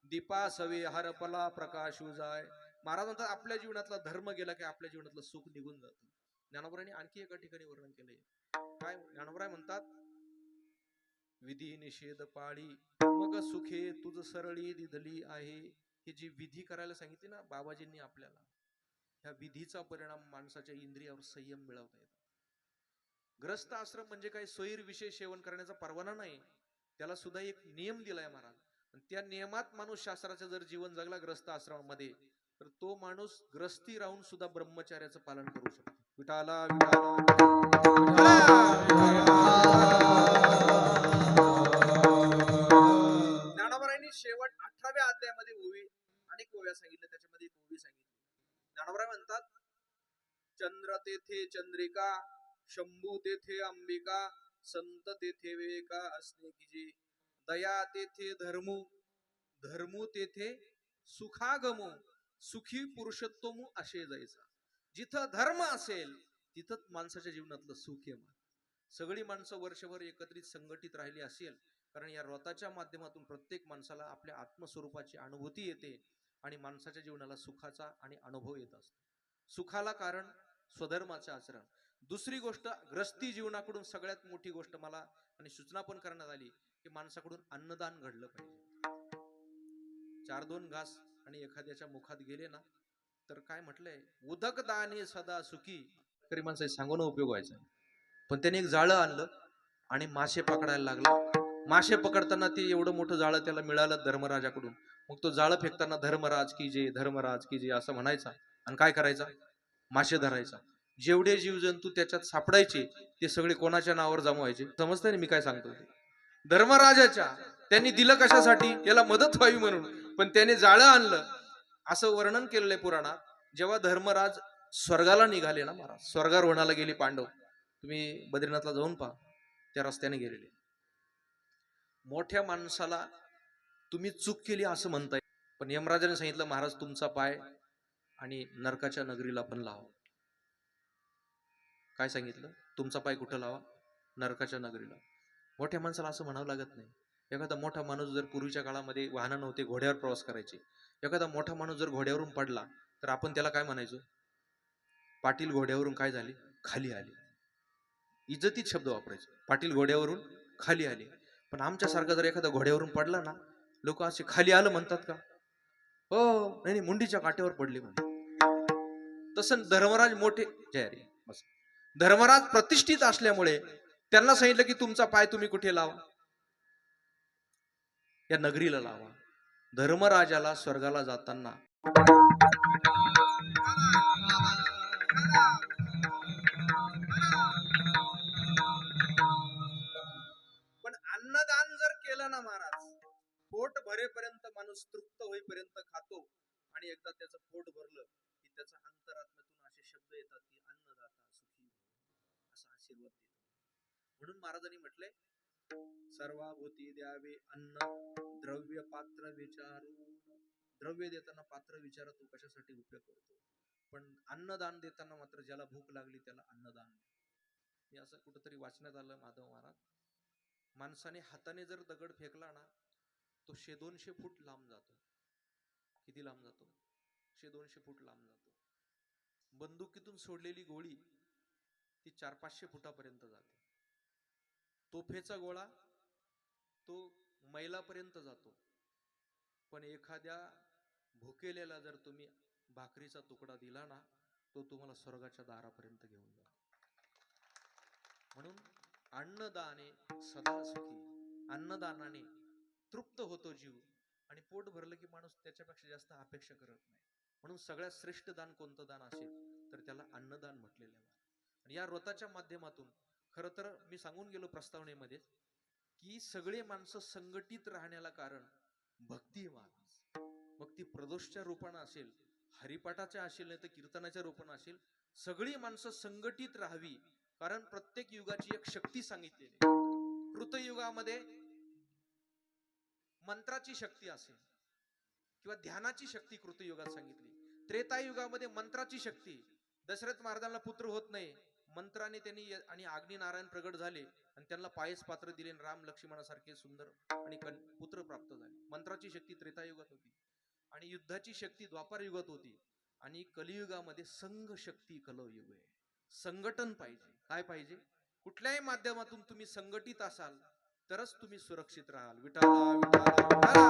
दीपा सवे हरपला प्रकाश उजाय. महाराज म्हणतात आपल्या जीवनातला धर्म गेला की आपल्या जीवनातलं सुख निघून जातं. ज्ञानोबरांनी आणखी एका ठिकाणी वर्णन केलंय. काय ज्ञानोबराय म्हणतात, विधी निषेध पाळी मग सुखे तुझ सरळी दिधली आहे. हे जी विधी करायला सांगितली ना बाबाजींनी आपल्याला, ह्या विधीचा परिणाम माणसाच्या इंद्रियावर संयम मिळवता येतो. ग्रस्त आश्रम म्हणजे काही सोयीर विषय सेवन करण्याचा परवाना नाही, त्याला सुद्धा एक नियम दिलाय महाराज. त्या नियमात माणूस शास्त्राचं जर जीवन जगला ग्रस्त आश्रमामध्ये, तर तो माणूस ग्रस्ती राहून सुद्धा ब्रह्मचार्याचं पालन करू शकतो. विठाला ज्ञानोबरायांनी शेवट 18व्या अध्यायामध्ये ओवी अनेक ओव्या सांगितल्या, त्याच्यामध्ये एक ओवी सांगितली. ज्ञानोबराय म्हणतात, चंद्र तेथे चंद्रिका, शंभू तेथे अंबिका, संत तेथे विवेका असणे कीजे, दया तेथे धर्मू, धर्मू तेथे सुखागमू, सुखी पुरुषोत्तमू असे जैसा. जिथं धर्म असेल तिथं माणसाच्या जीवनातलं सुख आहे. सगळी माणसं वर्षभर एकत्रित संघटित राहिली असेल, कारण या व्रताच्या माध्यमातून प्रत्येक माणसाला आपल्या आत्मस्वरूपाची अनुभूती येते आणि माणसाच्या जीवनाला सुखाचा आणि अनुभव येत असतो. सुखाला कारण स्वधर्माचे आचरण. दुसरी गोष्ट, ग्रस्ती जीवनाकडून सगळ्यात मोठी गोष्ट मला आणि सूचना पण करण्यात आली की माणसाकडून अन्नदान घडलं पाहिजे. 4-2 घास आणि एखाद्याच्या मुखात गेले ना, तर काय म्हटलंय, उदक दाने सदा सुखी. तरी माणसाचे सांगून उपयोग व्हायचा. पण त्याने एक जाळं आणलं आणि मासे पकडायला लागला. मासे पकडताना ते एवढं मोठं जाळं त्याला मिळालं धर्मराजाकडून. मग तो जाळं फेकताना धर्मराज की जे, धर्मराज की जे असं म्हणायचा आणि काय करायचा, मासे धरायचा. जेवढे जीवजंतू त्याच्यात सापडायचे ते सगळे कोणाच्या नावावर जमवायचे, समजतंय ना मी काय सांगतो, धर्मराजाच्या. त्यांनी दिलं कशासाठी, याला मदत व्हावी म्हणून, पण त्याने जाळं आणलं. असं वर्णन केलेलं आहे पुराणात. जेव्हा धर्मराज स्वर्गाला निघाले ना महाराज, स्वर्गारोहणाला गेले पांडव, तुम्ही बद्रीनाथला जाऊन पहा, त्या रस्त्याने गेलेले. मोठ्या माणसाला तुम्ही चूक केली असं म्हणताय, पण यमराजाने सांगितलं महाराज तुमचा पाय आणि नरकाच्या नगरीला पण लावा. काय सांगितलं, तुमचा पाय कुठं लावा, नरकाच्या नगरीला. मोठ्या माणसाला असं म्हणावं लागत नाही. एखादा मोठा माणूस जर, पूर्वीच्या काळामध्ये वाहनं नव्हते, घोड्यावर प्रवास करायचे, एखादा मोठा माणूस जर घोड्यावरून पडला तर आपण त्याला काय म्हणायचो, पाटील घोड्यावरून काय झाले, खाली आले. इज्जतीत शब्द वापरायचे, पाटील घोड्यावरून खाली आले. पण आमच्यासारखा जर एखादा घोड्यावरून पडला ना, लोक असे खाली आलं म्हणतात का, हो नाही मुंडीच्या काट्यावर पडले म्हणून. तसं धर्मराज मोठे जय रे बस, धर्मराज प्रतिष्ठित असल्यामुळे त्यांना सांगितलं की तुमचा पाय तुम्ही कुठे लावा, या नगरीला लावा. धर्मराजाला स्वर्गाला जाताना पण अन्नदान जर केलं ना महाराज, पोट भरेपर्यंत माणूस तृप्त होईपर्यंत खातो, आणि एकदा त्याचं पोट भरलं की त्याच्या अंतरात्म्यातून असे शब्द येतात की अन्नदाता सुखी असा आशीर्वाद देतो. म्हणून महाराजांनी म्हटलंय, सर्वाभूती द्यावे अन्न, द्रव्य पात्र विचारून. द्रव्य देताना पात्र विचारा तू कशासाठी उपयोग करतो, पण अन्नदान देताना मात्र ज्याला भूक लागली त्याला अन्नदान. हे असं कुठंतरी वाचण्यात आलं माधव महाराज. माणसाने हाताने जर दगड फेकला ना, तो 100-200 फूट लांब जातो. किती लांब जातो, 100-200 फूट लांब जातो. बंदुकीतून सोडलेली गोळी ती 400-500 फुटापर्यंत जाते. तोफेचा गोळा तो मैलापर्यंत जातो. पण एखाद्या भुकेलेला जर तुम्ही भाकरीचा तुकडा दिला ना, तो तुम्हाला स्वर्गाच्या दारापर्यंत घेऊन जातो. म्हणून अन्नदाने सदा सुखी, अन्नदानाने तृप्त होतो जीव, आणि पोट भरलं की माणूस त्याच्यापेक्षा जास्त अपेक्षा करत नाही. म्हणून सगळ्यात श्रेष्ठ दान कोणतं दान असेल तर त्याला अन्नदान म्हटलेलं आहे. आणि या व्रताच्या माध्यमातून खरं तर मी सांगून गेलो प्रस्तावनेमध्ये की सगळे माणसं संघटित राहण्याला कारण भक्ती महाराज. मग ती प्रदोषच्या रूपानं असेल, हरिपाठाच्या असेल, नाही तर कीर्तनाच्या रूपानं असेल, सगळी माणसं संघटित राहावी. कारण प्रत्येक युगाची एक शक्ती सांगितलेली. कृतयुगामध्ये मंत्राची शक्ती असेल किंवा ध्यानाची शक्ती कृतयुगात सांगितली. त्रेतायुगामध्ये मंत्राची शक्ती. दशरथ महाराजांना पुत्र होत नाही, मंत्राने त्यांनी आणि अग्नी नारायण प्रगट झाले आणि त्यांना पायस पात्र दिले, राम लक्ष्मणासारखे सुंदर आणि पुत्र प्राप्त झाले. मंत्राची शक्ती त्रेतायुगात होती आणि युद्धाची शक्ती द्वापार युगात होती. आणि कलियुगामध्ये संघ शक्ती कलयुग आहे. संघटन पाहिजे. काय पाहिजे? कुठल्याही माध्यमातून तुम्ही संघटित असाल तरच तुम्ही सुरक्षित राहाल. विठाला विठाला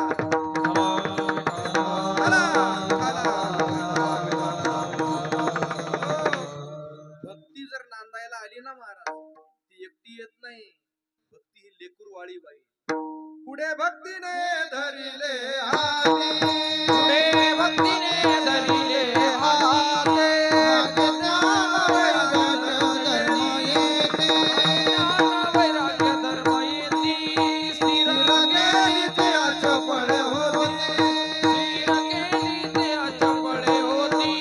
भक्ती जर नांदायला आली ना महाराज, ती एकटी येत नाही. भक्ती ही लेकरूवाळी बाई. पुढे भक्तीने धरिले हाती, पुढे भक्तीने धरिले हाते, मागे ज्ञान वैराग्य धर्म येती, स्थिर केली ते अचपळ होती, स्थिर केली ते अचपळ होती.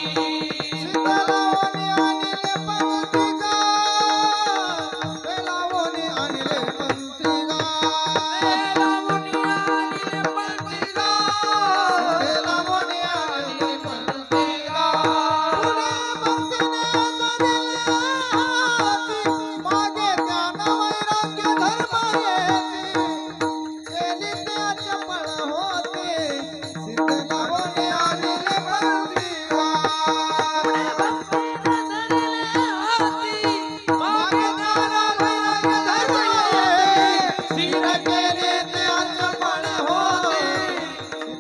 सीतारामाने आणले पंथिका, बेलावने आणले पंथिका, बेलावने आणले पंथिका, बेलावने आणले पंथिका. पुढे भक्तीने धरिले हाती, मागे ज्ञान वैराग्य धर्म येती, केली ते अचपळ होती,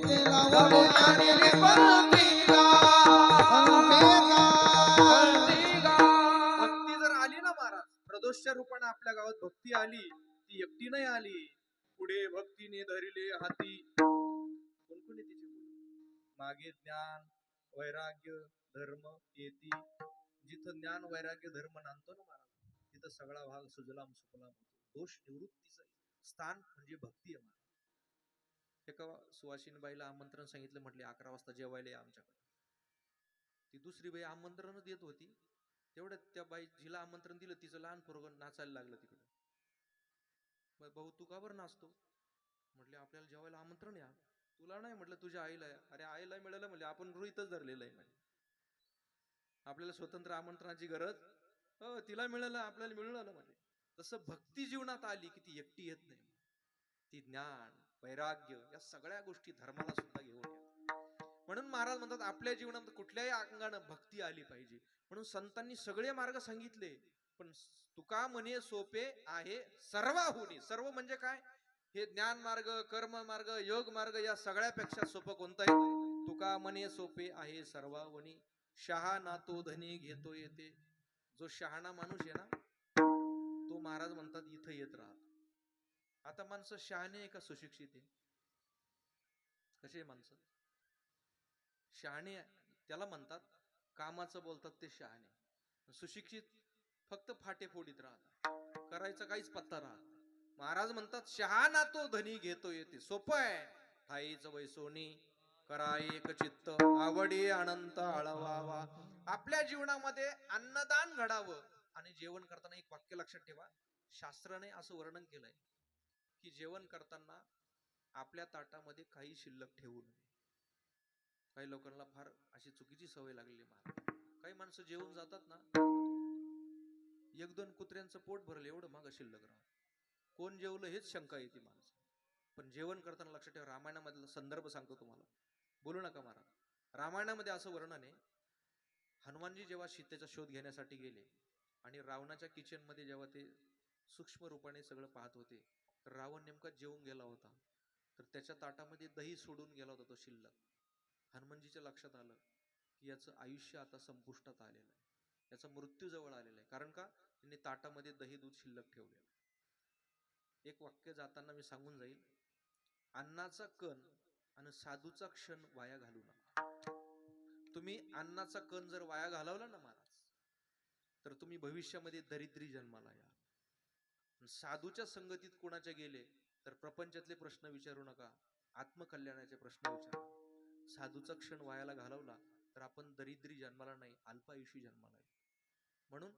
सीतारामाने आणले पंथिका. भक्ती जर आली ना महाराज, प्रदोषच्या रूपाने आपल्या गावात भक्ती आली, ती एकटी नाही आली. पुढे भक्तीने धरिले हाती. कोणकोण तिची मुलं? मागे ज्ञान वैराग्य धर्म येती. जिथं ज्ञान वैराग्य धर्म नांदतो ना महाराज, तिथं सगळा भाग सुजलाम सुफलाम होतो. दोष निवृत्तीचं स्थान म्हणजे भक्ती आहे महाराज. एका सुवासिनीबाईला आमंत्रण सांगितलं, म्हटले 11 वाजता जेवायला या आमच्याकडे. ती दुसरी बाई आमंत्रणच देत होती. तेवढ्यात त्या बाई जिला आमंत्रण दिलं तिचं लहान पोरगं नाचायला लागलं तिकडे. मग भाऊ तू का बरं नाचतो? म्हटले आपल्याला जेवायला आमंत्रण या. तुला नाही म्हटलं, तुझ्या आईला. अरे आईला मिळालं म्हणजे आपण गृहीतच धरलेलं आहे म्हणजे. आपल्याला स्वतंत्र आमंत्रणाची गरज, हो तिला मिळालं आपल्याला मिळून आलं म्हणजे. तसं भक्ती जीवनात आली की ती एकटी येत नाही. ती ज्ञान वैराग्य या सगळ्या गोष्टी धर्माला सुद्धा घेऊन येतात. म्हणून महाराज म्हणतात आपल्या जीवनात कुठल्याही अंगानं भक्ती आली पाहिजे. म्हणून संतांनी सगळे मार्ग सांगितले, पण तुका म्हणे सोपे आहे सर्वाहुनी. सर्व म्हणजे काय? हे ज्ञान मार्ग, कर्म मार्ग, योग मार्ग या सगळ्यापेक्षा सोपं कोणतं आहे? तुका म्हणे सोपे आहे सर्वाहुनी. शहा ना तो धनी घेतो येते. जो शहाणा माणूस आहे ना, तो महाराज म्हणतात इथं येत राहतो. आता माणसं शहाणे आहे का सुशिक्षित आहे? कसे माणसं शहाणे त्याला म्हणतात, कामाचं बोलतात ते शहाणे. सुशिक्षित फक्त फाटे फोडीत राहतात, करायचा काहीच पत्ता राहत. महाराज म्हणतात शहाणा तो धनी घेतो येते. सोपं आहे. ठाईच वैसोनी करा एक चित्त, आवडी अनंत आळवावा. आपल्या जीवनामध्ये अन्नदान घडावं. आणि जेवण करताना एक वाक्य लक्षात ठेवा, शास्त्राने असं वर्णन केलंय की जेवण करताना आपल्या ताटामध्ये काही शिल्लक ठेवू नये. काही लोकांना फार अशी चुकीची सवय लागलेली महाराज. काही माणसं जेवून जातात ना, 1-2 कुत्र्यांचं पोट भरलं एवढं मागं शिल्लक राहत. कोण जेवलं हेच शंका येते माणसं. पण जेवण करताना लक्षात ठेवा, रामायणामधला संदर्भ सांगतो तुम्हाला, बोलू नका महाराज. रामायणामध्ये असं वर्णन आहे, हनुमानजी जेव्हा सीतेचा शोध घेण्यासाठी गेले आणि रावणाच्या किचन मध्ये जेव्हा ते सूक्ष्म रूपाने सगळं पाहत होते, तर रावण नेमका जेवून गेला होता. तर त्याच्या ताटामध्ये दही सोडून गेला होता तो शिल्लक. हनुमानजीच्या लक्षात आलं की याचं आयुष्य आता संपुष्टात आलेलं आहे, याचा मृत्यू जवळ आलेला आहे. कारण का? त्यांनी ताटामध्ये दही दूध शिल्लक ठेवलेलं. एक वाक्य जाताना मी सांगून जाईल. अन्नाचा कण आणि साधूचा क्षण वाया घालू नका. तुम्ही अन्नाचा कण जर वाया घालवला ना महाराज, तर तुम्ही भविष्यामध्ये दरिद्री जन्माला या. साधूच्या संगतीत कोणाच्या गेले तर प्रपंचातले प्रश्न विचारू नका, आत्मकल्याणाचे प्रश्न विचारा. साधूचा क्षण वायाला घालवला तर आपण दरिद्री जन्माला नाही, अल्पायुषी जन्माला येऊ. म्हणून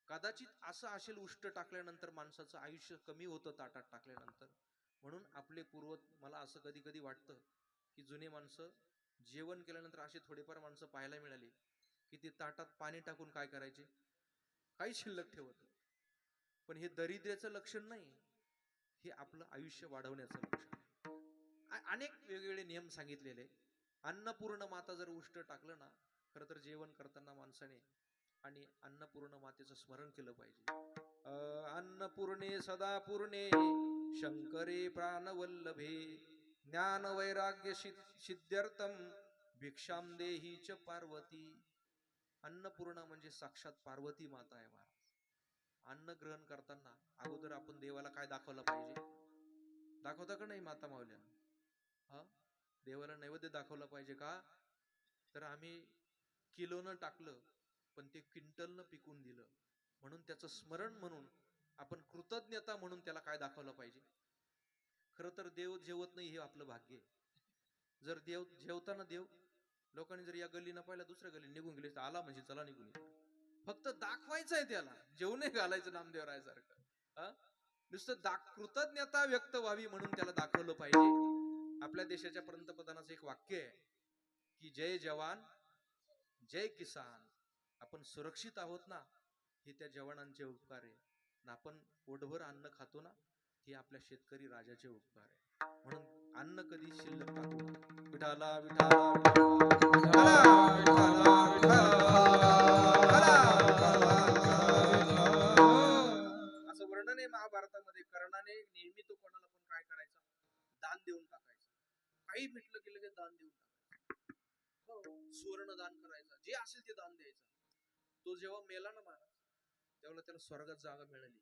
कदाचित असं असेल, उष्ट टाकल्यानंतर माणसाचं आयुष्य कमी होतं ताटात टाकल्यानंतर. म्हणून आपले पूर्वज, मला असं कधी कधी वाटतं की जुने माणसं जेवण केल्यानंतर असे थोडेफार माणसं पाहायला मिळाली की ते ताटात पाणी टाकून काय करायचे, काही शिल्लक ठेवत. पण हे दरिद्र्याचं लक्षण नाही, हे आपलं आयुष्य वाढवण्याचं लक्षण. अनेक वेगवेगळे नियम सांगितलेले. अन्नपूर्ण माता जर उष्ट टाकलं ना, खरं तर जेवण करताना माणसाने आणि अन्नपूर्ण मातेचं स्मरण केलं पाहिजे. अन्नपूर्णे सदा पूर्णे शंकरे प्राणवल्लभे ज्ञान वैराग्य सिद्ध्यर्थम भिक्षाम देही च पार्वती. अन्नपूर्णा म्हणजे साक्षात पार्वती माता आहे महाराज. अन्न ग्रहण करताना अगोदर आपण देवाला काय दाखवलं पाहिजे, दाखवता का नाही माता माऊल्यानं? हा, देवाला नैवेद्य दाखवला पाहिजे का? तर आम्ही किलोनं टाकलं पण ते क्विंटलनं पिकून दिलं, म्हणून त्याचं स्मरण म्हणून आपण कृतज्ञता म्हणून त्याला काय दाखवलं पाहिजे. खरं तर देव जेवत नाही हे आपलं भाग्य आहे. जर देव जेवताना देव लोकांनी जर या गल्लीनं पाहिलं दुसऱ्या गल्ली निघून गेले तर आला म्हणजे चला निघून येतो. फक्त दाखवायचंय त्याला, जेवणे घालायचं नामदेवरायासारखं. नुसतं कृतज्ञता व्यक्त व्हावी म्हणून त्याला दाखवलं पाहिजे. आपल्या देशाच्या पंतप्रधानाचं एक वाक्य आहे की जय जवान जय किसान. आपण सुरक्षित आहोत ना, हे त्या जवानांचे उपकार आहे. आपण पोटभर अन्न खातो ना, हे आपल्या शेतकरी राजाचे उपकार आहे. म्हणून अन्न कधी शिल्लक टाकू नका. विठाला विठाला असं वर्णन आहे महाभारतामध्ये. कर्णाने नेहमी तो कोणाला पण काय करायचा, दान देऊन टाकायचं. काही भेटलं की लगेच दान देऊन टाकायचं. सुवर्ण दान करायचा, जे असेल ते दान द्यायचं. तो जेव्हा मेला ना महाराज, तेव्हा त्याला स्वर्गात जागा मिळाली,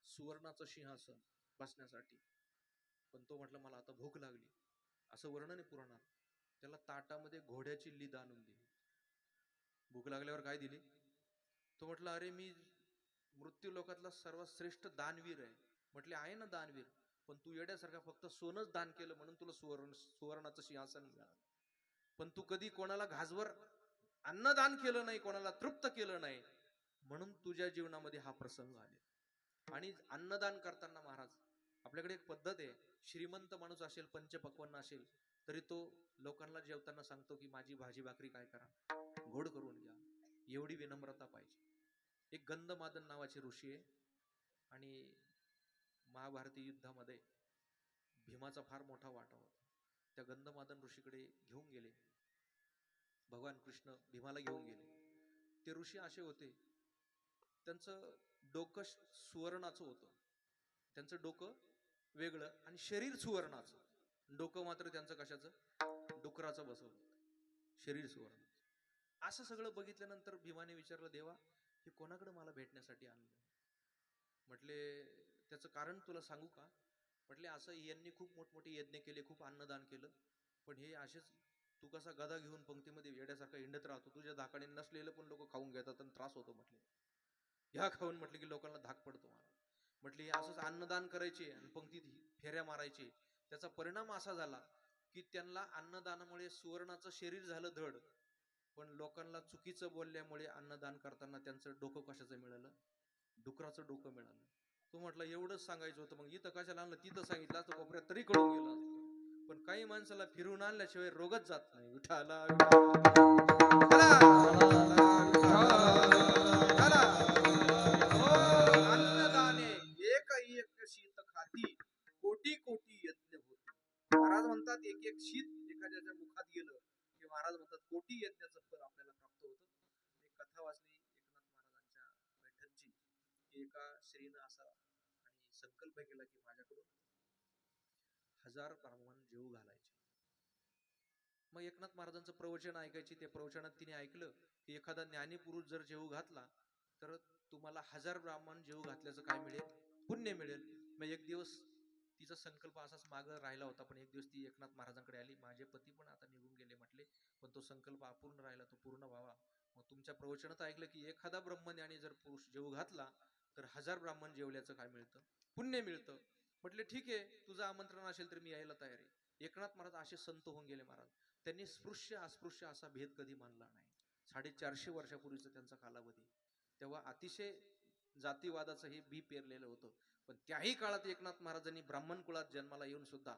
सुवर्णाचं सिंहासन बसण्यासाठी. पण तो म्हटलं मला आता भूक लागली, असं वर्णन आहे पुराणात. त्याला ताटामध्ये घोड्याची लीद आणून दिली. भूक लागल्यावर काय दिली? तो म्हटलं अरे मी मृत्यू लोकातला सर्वात श्रेष्ठ दानवीर आहे. म्हटले आहे ना दानवीर, पण तू येड्यासारखा फक्त सोनच दान केलं म्हणून तुला सुवर्णाचं सिंहासन मिळालं. पण तू कधी कोणाला घासभर अन्नदान केलं नाही, कोणाला तृप्त केलं नाही, म्हणून तुझ्या जीवनामध्ये हा प्रसंग आले. आणि अन्नदान करताना महाराज आपल्याकडे एक पद्धत आहे. श्रीमंत माणूस असेल, पंचपक्वान्न असेल, तरी तो लोकांना जेवताना सांगतो की माझी भाजी भाकरी काय करा, गोड करून घ्या. एवढी विनम्रता पाहिजे. एक गंधमादन नावाचे ऋषी आहे आणि महाभारती युद्धामध्ये भीमाचा फार मोठा वाटा होता. त्या गंधमादन ऋषीकडे घेऊन गेले भगवान कृष्ण, भीमाला घेऊन गेले. ते ऋषी असे होते, त्यांचं डोकं सुवर्णाचं होतं, त्यांचं डोकं वेगळं आणि शरीर सुवर्णाचं. डोकं मात्र त्यांचं कशाचं, डुकराचं बसवलं, शरीर सुवर्ण. असं सगळं बघितल्यानंतर भीमाने विचारलं, देवा हे कोणाकडे मला भेटण्यासाठी आणलं? म्हटले त्याचं कारण तुला सांगू का? म्हटले असं यांनी खूप मोठमोठे यज्ञ केले, खूप अन्नदान केलं, पण हे असेच तू कसा गदा घेऊन पंक्तीमध्ये येड्यासारखा हिंडत राहतो, तुझ्या धाकाने नसलेलं पण लोक खाऊन घेतात आणि त्रास होतो. म्हटले ह्या खाऊन म्हटले की लोकांना धाक पडतो मला. म्हटले असंच अन्नदान करायचे आणि पंक्तीत फेऱ्या मारायचे. त्याचा परिणाम असा झाला की त्यांना अन्नदानामुळे सुवर्णाचं शरीर झालं धड, पण लोकांना चुकीचं बोलल्यामुळे अन्नदान करताना त्यांचं डोकं कशाचं मिळालं, डुकराचं डोकं मिळालं. तो म्हटलं एवढंच सांगायचं होतं, मग इथं कशाला आणलं, तिथं सांगितलं असतं कोपऱ्यात तरी कळून गेलं असतं. पण काही माणसाला फिरून आणल्याशिवाय रोगच जात नाही. विठाला अन्नदाने एक एक शीत खाती कोटी कोटी यज्ञ होते. महाराज म्हणतात एक एक शीत एखाद्याच्या मुखात गेलं की महाराज म्हणतात कोटी यज्ञाचं फळ आपल्याला प्राप्त होतं. एक कथा वाचली एकनाथ महाराजांच्या बैठकची. एका स्त्रीनं असा आणि संकल्प केला की माझ्याकडून 1000 ब्राह्मण जेवू घालायचे. मग एकनाथ महाराजांचं प्रवचन ऐकायची. त्या प्रवचनात तिने ऐकलं की एखादा ज्ञानी पुरुष जर जेवू घातला तर तुम्हाला 1000 ब्राह्मण जेवू घातल्याचं काय मिळेल, पुण्य मिळेल. मग एक दिवस तिचा संकल्प असाच मागं राहिला होता, पण एक दिवस ती एकनाथ महाराजांकडे आली. माझे पती पण आता निघून गेले म्हटले, पण तो संकल्प अपूर्ण राहिला, तो पूर्ण व्हावा. मग तुमच्या प्रवचनात ऐकलं की एखादा ब्रह्मज्ञानी जर पुरुष जेवू घातला तर 1000 ब्राह्मण जेवल्याचं काय मिळतं? पुण्य मिळतं. म्हटले ठीक आहे, तुझं आमंत्रण असेल तर मी यायला तयार आहे. एकनाथ महाराज असे संत होऊन गेले महाराज. त्यांनी स्पृश्य अस्पृश्य असा भेद कधी मानला नाही. 450 वर्षापूर्वीचा त्यांचा कालावधी. तेव्हा अतिशय जातीवादाचं हे बी पेरलेलं होतं. पण त्याही काळात एकनाथ महाराजांनी ब्राह्मण कुळात जन्माला येऊन सुद्धा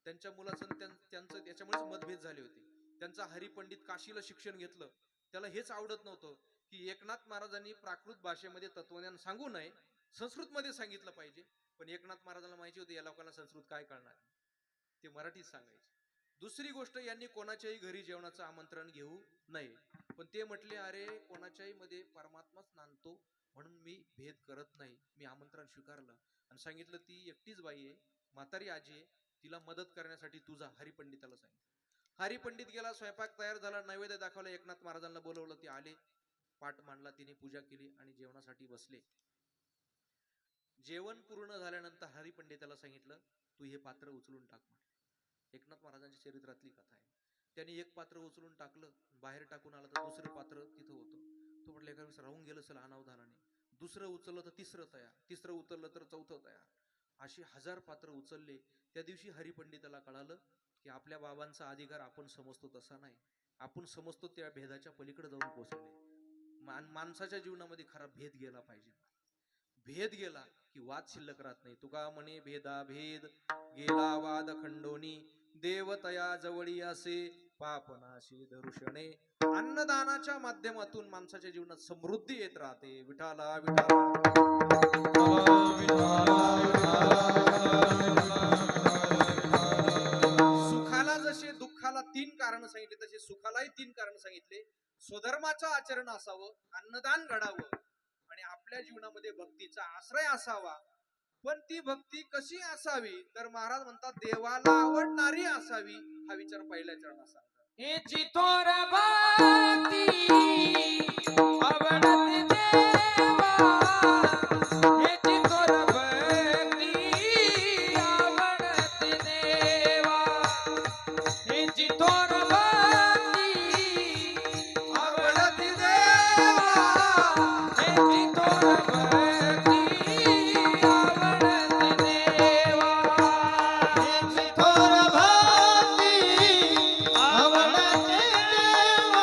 त्यांच्या मुलाचं त्यांचं त्याच्यामुळेच मतभेद झाले होते. त्यांचा हरिपंडित काशीला शिक्षण घेतलं. त्याला हेच आवडत नव्हतं की एकनाथ महाराजांनी प्राकृत भाषेमध्ये तत्वज्ञान सांगू नये, संस्कृत मध्ये सांगितलं पाहिजे. पण एकनाथ महाराजांना माहिती होतं या लोकांना संस्कृत काय कळणार, ते मराठीत सांगायचे. दुसरी गोष्ट, यांनी कोणाच्याही घरी जेवणाचं आमंत्रण घेऊ नये. पण ते म्हटले अरे कोणाच्याही मध्ये परमात्माच नांदतो म्हणून मी भेद करत नाही. मी आमंत्रण स्वीकारलं आणि सांगितलं ती एकटीच बाई आहे, म्हातारी आजी आहे, तिला मदत करण्यासाठी तुझा हरिपंडिताला सांगितलं. हरिपंडित गेला, स्वयंपाक तयार झाला, नैवेद्य दाखवला, एकनाथ महाराजांना बोलवलं. ते आले, पाठ मांडला, तिने पूजा केली आणि जेवणासाठी बसले. जेवण पूर्ण झाल्यानंतर हरिपंडिताला सांगितलं तू हे पात्र उचलून टाक म्हटलं. एकनाथ महाराजांच्या चरित्रातली कथा आहे. त्यांनी एक पात्र उचलून टाकलं, बाहेर टाकून आलं तर दुसरं पात्र तिथं होतं. तो म्हटलं एका वेळेस राहून गेलं असेल अनावधानाने. दुसरं उचललं तर तिसरं तयार, तिसरं उचललं तर चौथं तयार. अशी 1000 पात्र उचलले. त्या दिवशी हरिपंडिताला कळालं की आपल्या बाबांचा अधिकार आपण समजतो तसा नाही, आपण समजतो त्या भेदाच्या पलीकडे जाऊन पोहोचले. माणसाच्या जीवनामध्ये खरा भेद गेला पाहिजे. भेद गेला की वाद शिल्लक राहत नाही. तुका म्हणे भेदा भेद गेला वाद खंडोनी, देवतया जवळी असे पापनाशी दर्शने. अन्नदानाच्या माध्यमातून माणसाच्या जीवनात समृद्धी येत राहते. विठाला सुखाला जसे दुःखाला 3 कारण सांगितले तसे सुखालाही 3 कारण सांगितले. स्वधर्माचं आचरण असावं, अन्नदान घडावं आणि आपल्या जीवनामध्ये भक्तीचा आश्रय असावा. पण ती भक्ती कशी असावी तर महाराज म्हणतात देवाला आवडणारी असावी. हा विचार पहिल्या चरणात सांगतात. हे चितोर भक्ती आवडती देवा, हे चितोर भक्ती आवडती देवा, हे चितोर भक्ती आवडती देवा, हे चितोर भक्ती आवडती देवा, हे चितोर भक्ती आवडते देवा,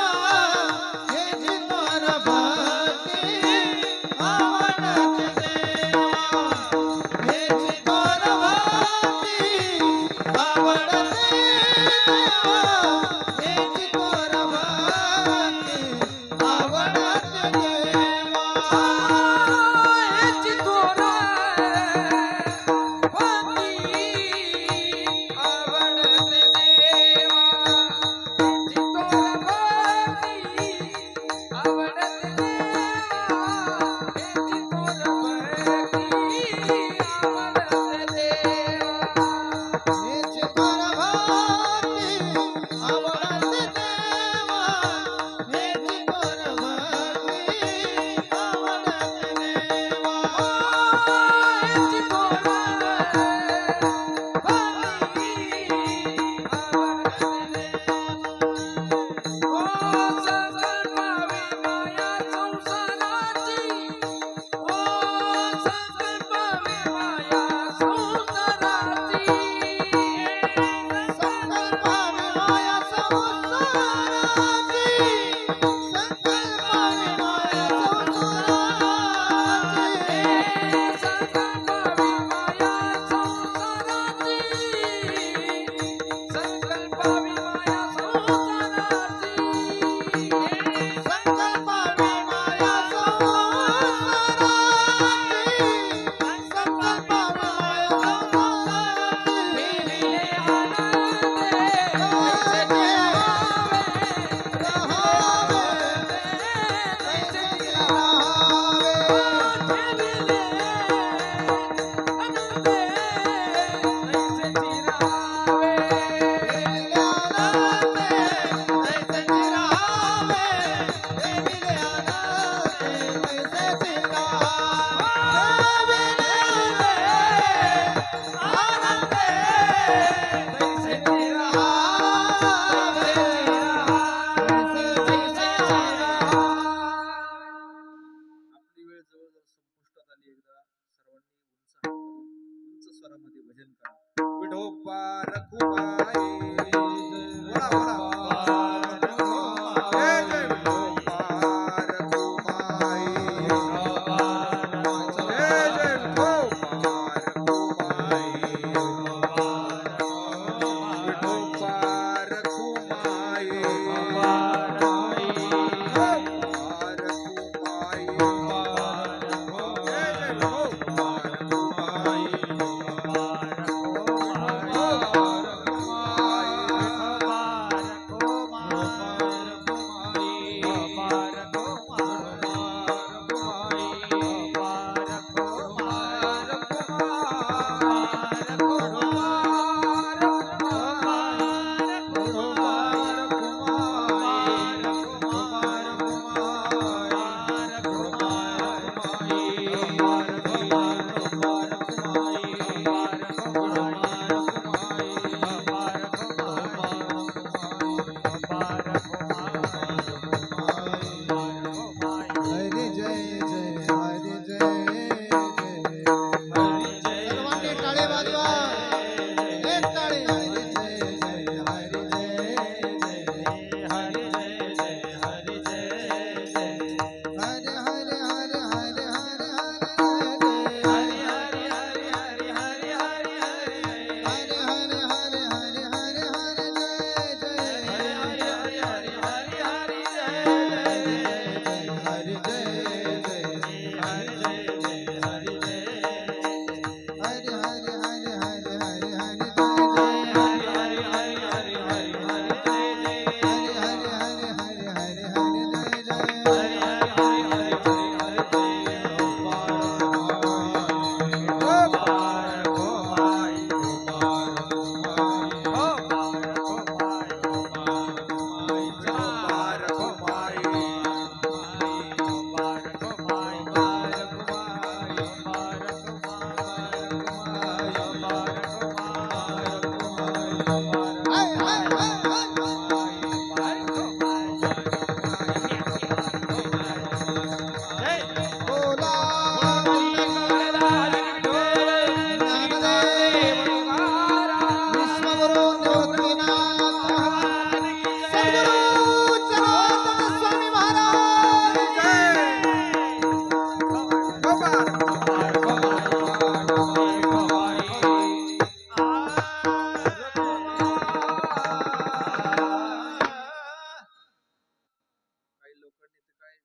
काही लोकांनी तर काय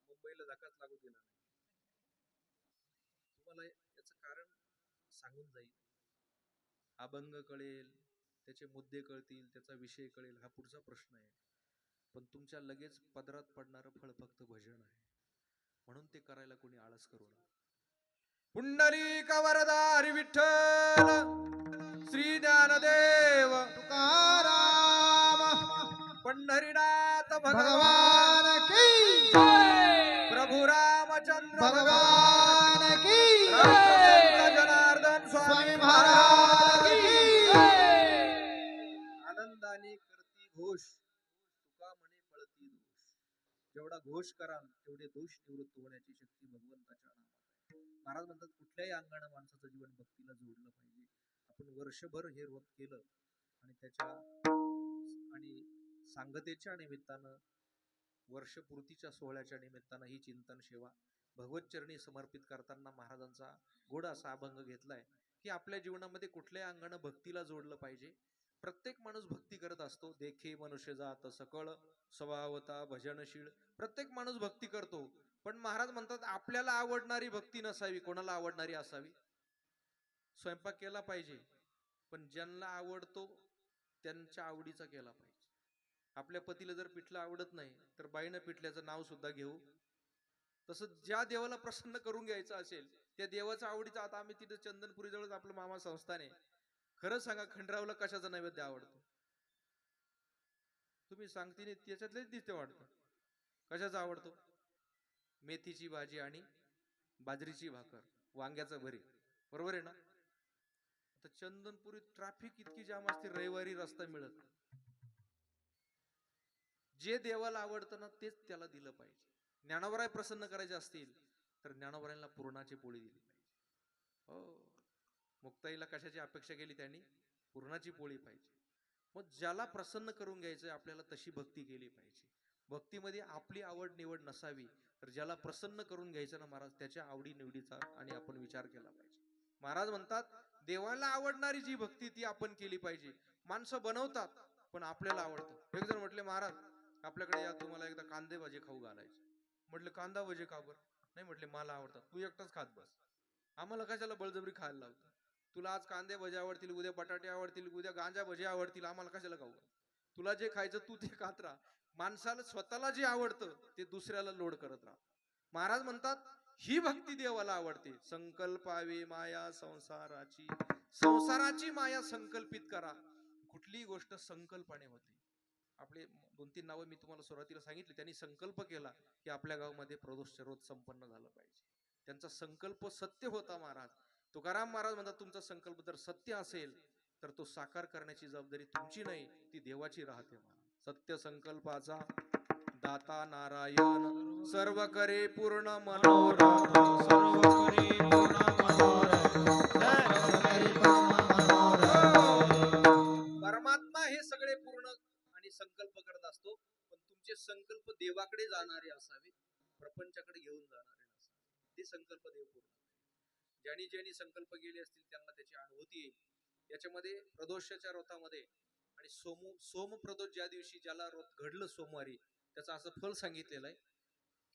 मुंबईला धक्काच लागू दिला नाही. तुम्हाला याचं कारण सांगून जाईल. अभंग कळेल, त्याचे मुद्दे कळतील, त्याचा विषय कळेल, हा पुढचा प्रश्न आहे. पण तुमच्या लगेच पदरात पडणारं फळ फक्त भजन आहे. म्हणून ते करायला कोणी आळस करू नका. पुंडलिक वरदा हरी विठ्ठल श्री ज्ञानदेव तुकाराम पंढरीनाथ भगवान भगवान की प्रभू रामचंद्र भगवान की राष्ट्रसंत जनार्दन स्वामी स्वामी महाराज महाराज की आनंदाने करती घोष तुका म्हणे पळती दोष. जेवढा घोष कराल तेवढे दोष निवृत्त होण्याची शक्ती भगवंताच्या नामात आहे. महाराज म्हणतात कुठल्याही अंगाने माणसाचं जीवन भक्तीला जोडलं पाहिजे. आपण वर्षभर हे व्रत केलं आणि त्याच्या आणि सांगतेच्या निमित्तानं वर्षपूर्तीच्या सोहळ्याच्या निमित्तानं ही चिंतन सेवा भगवत चरणी समर्पित करताना महाराजांचा गोड असा अभंग घेतलाय की आपल्या जीवनामध्ये कुठल्याही अंगाने भक्तीला जोडलं पाहिजे. प्रत्येक माणूस भक्ती करत असतो. देखे मनुष्य जात सकळ स्वभावता भजनशील. प्रत्येक माणूस भक्ती करतो. पण महाराज म्हणतात आपल्याला आवडणारी भक्ती नसावी. कोणाला आवडणारी असावी? स्वयंपाक केला पाहिजे पण ज्यांना आवडतो त्यांच्या आवडीचा केला पाहिजे. आपल्या पतीला जर पिठलं आवडत नाही तर बाईनं पिठल्याचं नाव सुद्धा घेऊ. तसं ज्या देवाला प्रसन्न करून घ्यायचं असेल त्या देवाच्या आवडीचा. आता आम्ही तिथे चंदनपुरी जवळच आपलं मामा संस्थान आहे. खरं सांगा खंडरावला कशाचा नैवेद्य आवडतो? तुम्ही सांगते नाही त्याच्यातलेच दिसते वाटतं. कशाचा आवडतो? मेथीची भाजी आणि बाजरीची भाकर, वांग्याचं भरीत. बरोबर आहे ना? आता चंदनपुरी ट्रॅफिक इतकी जाम असते, रविवारी रस्ता मिळत नाही. जे देवाला आवडतं ना तेच त्याला दिलं पाहिजे. ज्ञानोबराय प्रसन्न करायचे असतील तर ज्ञानोबरायांना पुरणाची पोळी दिली पाहिजे. हो, मुक्ताईला कशाची अपेक्षा केली त्यांनी? पुरणाची पोळी पाहिजे. मग ज्याला प्रसन्न करून घ्यायचंय आपल्याला तशी भक्ती केली पाहिजे. भक्तीमध्ये आपली आवड निवड नसावी तर ज्याला प्रसन्न करून घ्यायचं ना महाराज त्याच्या आवडी निवडीचा आणि आपण विचार केला पाहिजे. महाराज म्हणतात देवाला आवडणारी जी भक्ती ती आपण केली पाहिजे. माणसं बनवतात पण आपल्याला आवडतं. एक जण म्हटले महाराज आपल्याकडे या, तुम्हाला एकदा कांदे भजे खाऊ घालायचे. म्हटलं कांदा भजे का बरं? नाही म्हटले मला आवडतात. तू एकटाच खात बस, आम्हाला कशाला बळजबरी खायला लावतं? तुला आज कांदे भजे आवडतील, उद्या बटाटे आवडतील, उद्या गांजा भजे आवडतील, आम्हाला कशाला खाऊ? तुला जे खायचं तू ते खात राहा. माणसाला स्वतःला जे आवडतं ते दुसऱ्याला लोड करत राहा. महाराज म्हणतात ही भक्ती देवाला आवडते. संकल्पावे माया संसाराची, संसाराची माया संकल्पित करा. कुठलीही गोष्ट संकल्पाने होते. आपले 2-3 नावं मी तुम्हाला सुरुवातीला सांगितले. त्यांनी संकल्प केला की आपल्या गावामध्ये प्रदोष रोज संपन्न झालं पाहिजे. त्यांचा संकल्प सत्य होता. महाराज तुकाराम महाराज म्हणतात तुमचा संकल्प जर सत्य असेल तर तो साकार करण्याची जबाबदारी तुमची नाही, ती देवाची राहते. सत्य संकल्पाचा दाता नारायण, सर्व करे पूर्ण मनोरथ, सर्व करे पूर्ण मनोरथ. परमात्मा हे सगळे पूर्ण आणि संकल्प करत असतो. तुमचे संकल्प देवाकडे जाणारे असावे, प्रपंचाकडे घेऊन जाणारे नसावे. ते संकल्प देव पूर्ण करतील. ज्यांनी ज्यांनी संकल्प केले असतील त्यांना त्याची अनुभूती येईल. याच्यामध्ये प्रदोषाच्या व्रतामध्ये आणि सोम प्रदोष ज्या दिवशी ज्याला व्रत घडलं सोमवारी, त्याचं असं फल सांगितलेलं आहे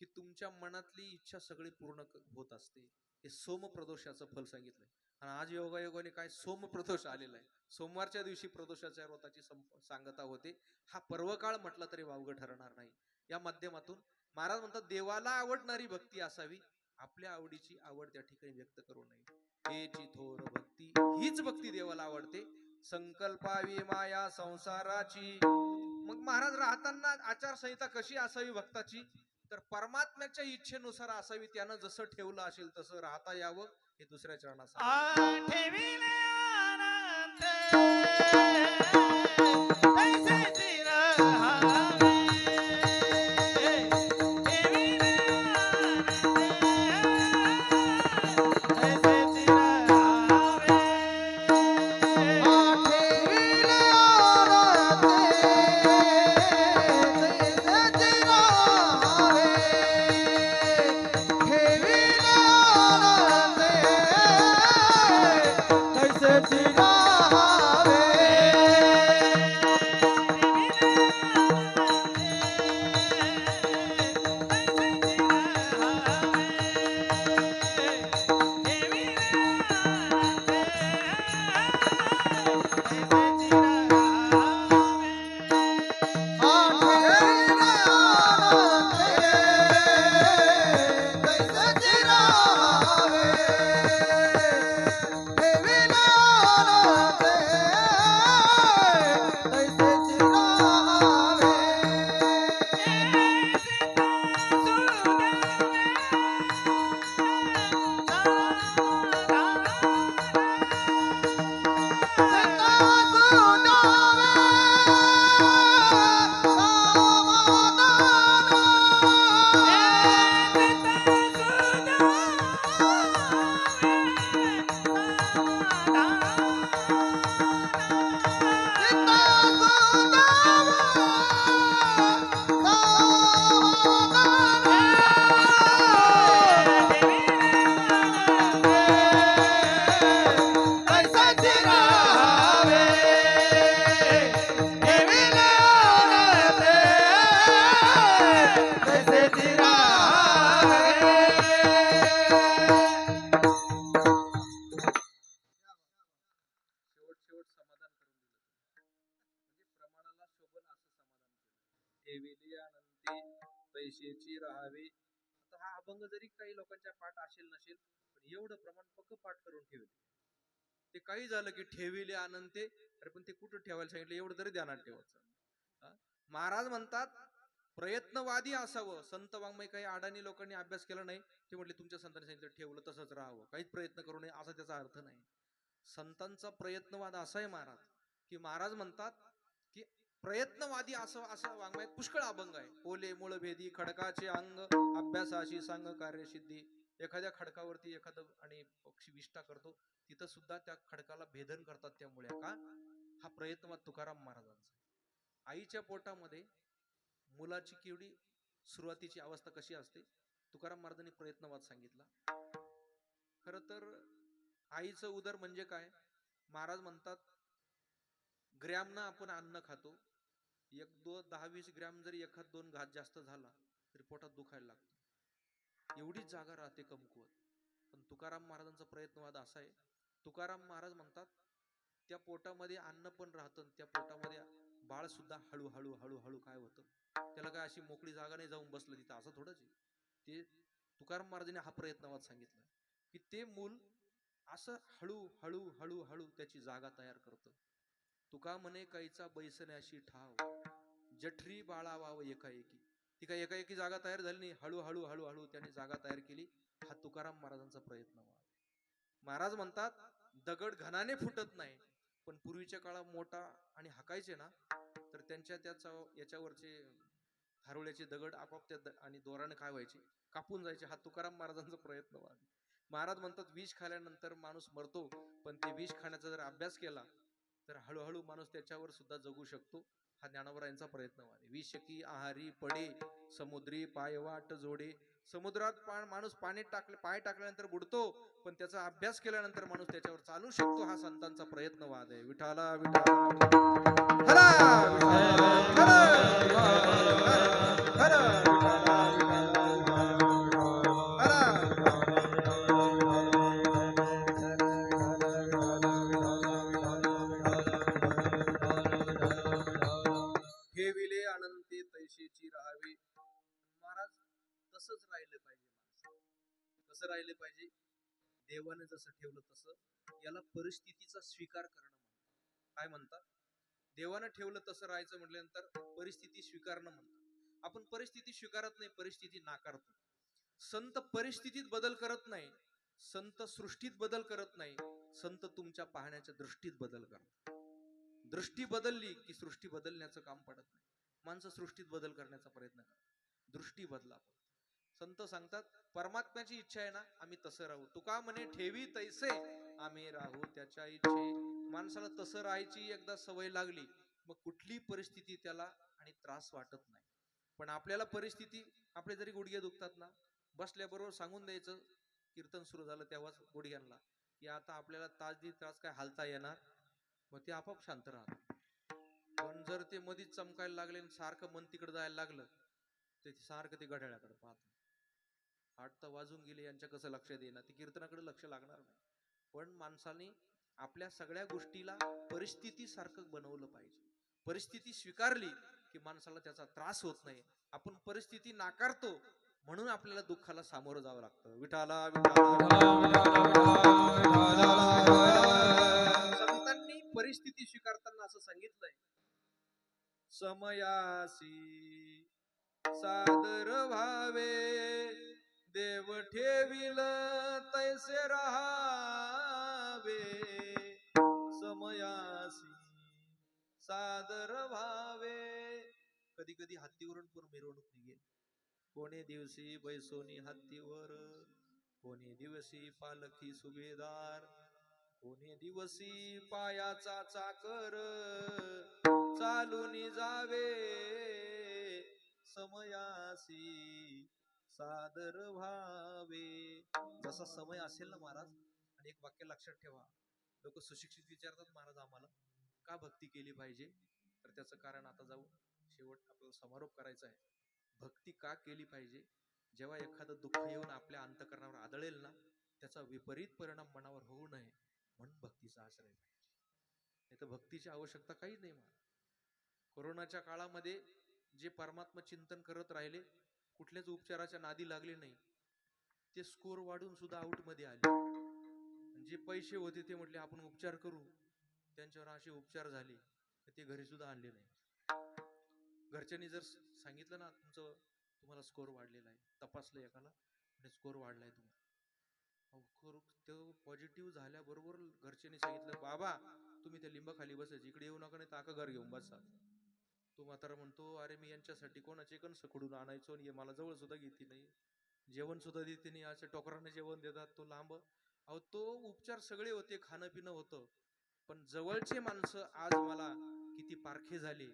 की तुमच्या मनातली इच्छा सगळी पूर्ण होत असते. हे सोम प्रदोषाचं फल सांगितलंय. आणि आज योगायोगाने काय सोम प्रदोष आलेला आहे. सोमवारच्या दिवशी प्रदोषाच्या व्रताची सांगता होते. हा पर्वकाळ म्हटला तरी वावगं ठरणार नाही. या माध्यमातून महाराज म्हणतात देवाला आवडणारी भक्ती असावी, आपल्या आवडीची आवड त्या ठिकाणी व्यक्त करू नये. हेची थोर भक्ती, हीच भक्ती देवाला आवडते. संकल्पावी माया संसाराची. मग महाराज राहताना आचारसंहिता कशी असावी भक्ताची, तर परमात्म्याच्या इच्छेनुसार असावी. त्यानं जसं ठेवलं असेल तसं राहता यावं, हे दुसऱ्या चरणात सांगितलं. ठेविले आनंद तैसेची राहावे. ठेविले आनंद तैसेची राहावे. ठेविले आनंद तैसेची राहावे. ठेविले आनंद तैसेची राहावे. शेवट समाधान करून दिलं. म्हणजे प्रमाणाला शोभन असं समाधान केलं. ठेविले अनंते पैशाची राहावे. आता हा अभंग जरी काही लोकांच्या पाठ असेल नसेल, पण एवढं प्रमाण पक्क पाठ करून ठेवले. ते काही झालं की ठेविले अनंते, अरे पण ते कुठं ठेवायला सांगितलं एवढं तरी ध्यानात ठेवायचं. महाराज म्हणतात प्रयत्नवादी असावं. संत वाङ्मय काही अडाणी लोकांनी अभ्यास केला नाही, ते म्हटले तुमच्या संतांनी सांगितलं ठेवलं तसंच राहावं, काहीच प्रयत्न करू नये, असा त्याचा अर्थ नाही. संतांचा प्रयत्नवाद असा आहे महाराज, की महाराज म्हणतात की प्रयत्नवादी असं वाङ्मयात पुष्कळ अभंग आहे. ओले मूळ भेदी खडकाचे अंग, अभ्यासाशी सांग कार्यसिद्धी. एखाद्या खडकावरती एखादं आणि पक्षी विष्ठा करतो, तिथं सुद्धा त्या खडकाला भेदन करतात त्या मुळ्या. का? हा प्रयत्नवाद तुकाराम महाराजांचा. आईच्या पोटामध्ये मुलाची केवढी सुरुवातीची अवस्था कशी असते, तुकाराम महाराजांनी प्रयत्नवाद सांगितला. खर तर आईचं उदर म्हणजे काय? महाराज म्हणतात ग्रॅमनं आपण अन्न खातो. 10-20 ग्रॅम जरी एखाद 2 घात जास्त झाला तरी पोटात दुखायला लागतं. एवढीच जागा राहते कमकुवत. पण तुकाराम महाराजांचा प्रयत्नवाद असा आहे, तुकाराम महाराज म्हणतात त्या पोटामध्ये अन्न पण राहतं, त्या पोटामध्ये बाळ सुद्धा हळूहळू हळूहळू काय होतं, त्याला काय अशी मोकळी जागा नाही जाऊन बसलं तिथं, असं थोडंच आहे ते. तुकाराम महाराजांनी हा प्रयत्नवाद सांगितला की ते मूल असं हळू हळू हळू हळू त्याची जागा तयार करतं. तुका म्हणे काहीचा बैसण्याशी ठाव, जठरी बाळावाव एकाएकी. ती काय एकाएकी जागा तयार झाली नाही, हळूहळू हळूहळू त्याने जागा तयार केली. हा तुकाराम महाराजांचा प्रयत्नवाद. महाराज म्हणतात दगड घनाने फुटत नाही, पण पूर्वीच्या काळात मोठा आणि हाकायचे ना, तर त्यांच्या याच्यावरचे थारोळ्याचे दगड आपाप आणि दोराने काय व्हायचे, कापून जायचे. हा तुकाराम महाराजांचा प्रयत्नवाद. महाराज म्हणतात विष खाल्यानंतर माणूस मरतो, पण ते विष खाण्याचा जर अभ्यास केला तर हळूहळू माणूस त्याच्यावर सुद्धा जगू शकतो. हा ज्ञानोबरायांचा प्रयत्न आहे. विष की आहारी पडे समुद्री पायवाट जोडे. समुद्रात माणूस पाय टाकल्यानंतर बुडतो, पण त्याचा अभ्यास केल्यानंतर माणूस त्याच्यावर चालू शकतो. हा संतांचा प्रयत्नवाद आहे. विठाला विठाला हरा विठाला हरा हरा विठाला ठेविले अनंती तैशीची राहावी. महाराज तसंच राहिलं पाहिजे. माणसं कसं राहिलं पाहिजे? देवाने जसं ठेवलं तसं. याला परिस्थितीचा स्वीकार करणं म्हणतात. काय म्हणतात? देवानं ठेवलं तसं राहायचं म्हटल्यानंतर परिस्थिती स्वीकारणं म्हणतात. आपण परिस्थिती स्वीकारत नाही, परिस्थिती नाकारतो. संत परिस्थितीत बदल करत नाही, संत सृष्टीत बदल करत नाही, संत तुमच्या पाहण्याच्या दृष्टीत बदल करतात. दृष्टी बदलली की सृष्टी बदलण्याचं काम पडत नाही. माणसं सृष्टीत बदल करण्याचा प्रयत्न करतात. दृष्टी बदला. संत सांगतात परमात्म्याची इच्छा आहे ना, आम्ही तसं राहू. तुका म्हणे ठेवी तैसे आम्ही राहू त्याच्या इच्छे. माणसाला तसं राहायची एकदा सवय लागली, मग कुठली परिस्थिती त्याला आणि त्रास वाटत नाही. पण आपल्याला परिस्थिती, आपले जरी गुडघे दुखतात ना, बसल्याबरोबर सांगून द्यायचं, कीर्तन सुरू झालं तेव्हाच गुडघ्यांना, की आता आपल्याला तास दीड तास काय हालता येणार, मग ते आपोआप शांत राहतात. पण जर ते मधीच चमकायला लागले आणि सारखं मन तिकडे जायला लागलं, तर सारखं ते घड्याळाकडे पाहत, 8 तर वाजून गेले, यांच्या कसं लक्ष देणार, ते कीर्तनाकडे लक्ष लागणार नाही. पण माणसाने आपल्या सगळ्या गोष्टीला परिस्थिती सारखं बनवलं पाहिजे. परिस्थिती स्वीकारली की माणसाला त्याचा त्रास होत नाही. आपण परिस्थिती नाकारतो म्हणून आपल्याला दुःखाला सामोरं जावं लागतं. विठाला संतांनी परिस्थिती स्वीकारताना असं सांगितलंय, समयासी सादर व्हावे देव ठेविल तैसे राहावे. समयासी सादर व्हावे. कधी कधी हत्तीवरून पण मिरवणूक निघेल. कोणे दिवशी बैसोनी हत्तीवर, कोणे दिवशी पालखी सुभेदार, कोणे दिवशी पायाचा चाकर चालून जावे. समयासी सादर व्हावे. जसा समय असेल ना महाराज. आणि एक वाक्य लक्षात ठेवा, लोक सुशिक्षित विचारतात महाराज आम्हाला का भक्ती केली पाहिजे, तर त्याचं कारण आता जाऊ शेवट आपल्याला समारोप करायचा आहे. भक्ती का केली पाहिजे? जेव्हा एखादं दुःख येऊन आपल्या अंतःकरणावर आदळेल ना, त्याचा विपरीत परिणाम मनावर होऊ नये म्हणून भक्तीचा आश्रय पाहिजे. नाही तर भक्तीची आवश्यकता काही नाही. मला कोरोनाच्या काळामध्ये जे परमात्मा चिंतन करत राहिले, कुठल्याच उपचाराच्या नादी लागले नाही, ते स्कोर वाढून सुद्धा आउट मध्ये आले. जे पैसे होते ते म्हटले आपण उपचार करू, त्यांच्यावर असे उपचार झाले ते घरी सुद्धा आणले नाही. घरच्यांनी जर सांगितलं ना तुम्हाला स्कोर वाढलेला आहे, तपासलं एकाला आणि स्कोर वाढलाय तुम्हाला, तो पॉझिटिव्ह झाल्याबरोबर घरच्यांनी सांगितलं बाबा तुम्ही त्या लिंबाखाली बसायचे, इकडे येऊ नका नाही तर घर घेऊन बसा. तो म्हातारा म्हणतो अरे मी यांच्यासाठी कोणाचे कणस खुडून आणायचो आणि मला जवळ सुद्धा घेते नाही, जेवण सुद्धा देते नाही, अशा टोकराने जेवण देतात, तो लांब. अहो तो उपचार सगळे होते, खाणं पिणं होतं, पण जवळचे माणसं आज मला किती पारखे झाले.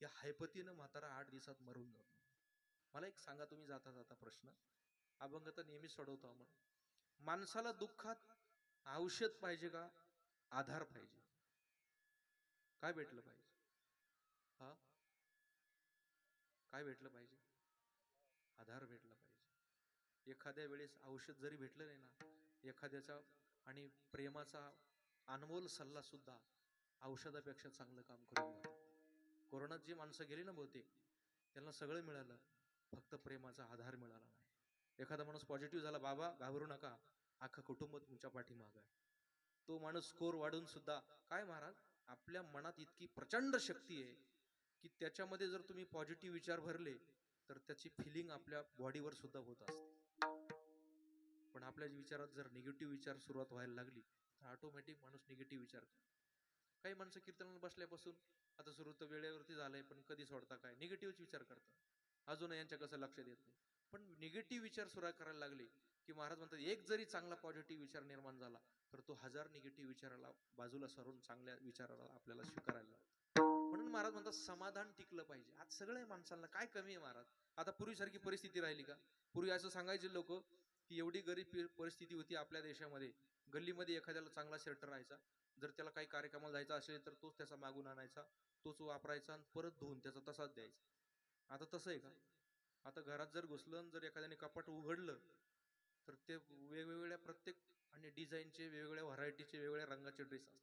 या हायपतीनं म्हातारा 8 दिवसात मरून जातो. मला एक सांगा, तुम्ही जाता जाता प्रश्न, अभंग तर नेहमी सोडवतो आपण, माणसाला दुःखात औषध पाहिजे का आधार पाहिजे? काय भेटलं पाहिजे? हा, काय भेटलं पाहिजे? आधार भेटला पाहिजे. एखाद्या वेळेस औषध जरी भेटलं नाही ना, एखाद्याचा आणि प्रेमाचा अनमोल सल्ला सुद्धा औषधापेक्षा चांगलं काम करून जातो. कोरोनात जी माणसं गेली ना बहुतेक, त्यांना सगळं मिळालं, फक्त प्रेमाचा आधार मिळाला नाही. एखादा माणूस पॉझिटिव्ह झाला, बाबा घाबरू नका, अख्खं कुटुंब तुमच्या पाठीमागं आहे. तो माणूस स्कोर वाढून सुद्धा, काय महाराज, आपल्या मनात इतकी प्रचंड शक्ती आहे की त्याच्यामध्ये जर तुम्ही पॉझिटिव्ह विचार भरले तर त्याची फिलिंग आपल्या बॉडीवर सुद्धा होत असते. पण आपल्या विचारात जर निगेटिव्ह विचार सुरुवात व्हायला लागली तर ऑटोमॅटिक माणूस निगेटिव्ह विचार करतो. काही माणसं कीर्तनाला बसल्यापासून आता सुरू तर वेळेवरती झालंय पण कधी सोडता काय, निगेटिव्ह विचार करतात, अजून यांच्या कसं लक्ष देत नाही. पण निगेटिव्ह विचार सुरू करायला लागले की महाराज म्हणतात एक जरी चांगला पॉझिटिव्ह विचार निर्माण झाला तर तो 1000 निगेटिव्ह विचाराला बाजूला सरून चांगल्या विचाराला आपल्याला स्वीकारायला लागतो. म्हणून महाराज म्हणतात समाधान टिकलं पाहिजे. आज सगळ्या माणसांना काय कमी आहे महाराज? आता पूर्वीसारखी परिस्थिती राहिली का? पूर्वी असं सांगायचे लोक की एवढी गरीब परिस्थिती होती आपल्या देशामध्ये, गल्लीमध्ये एखाद्याला चांगला शर्ट राहायचा, जर त्याला काही कार्यक्रमाला जायचा असेल तर तोच त्याचा मागून आणायचा, तोच वापरायचा आणि परत धुवून त्याचा तसाच द्यायचा. आता तसं आहे का? आता घरात जर घुसलं आणि जर एखाद्याने कपाट उघडलं तर ते वेगवेगळ्या प्रत्येक आणि डिझाईनचे, वेगवेगळ्या व्हरायटीचे, वेगवेगळ्या रंगाचे ड्रेस असतात.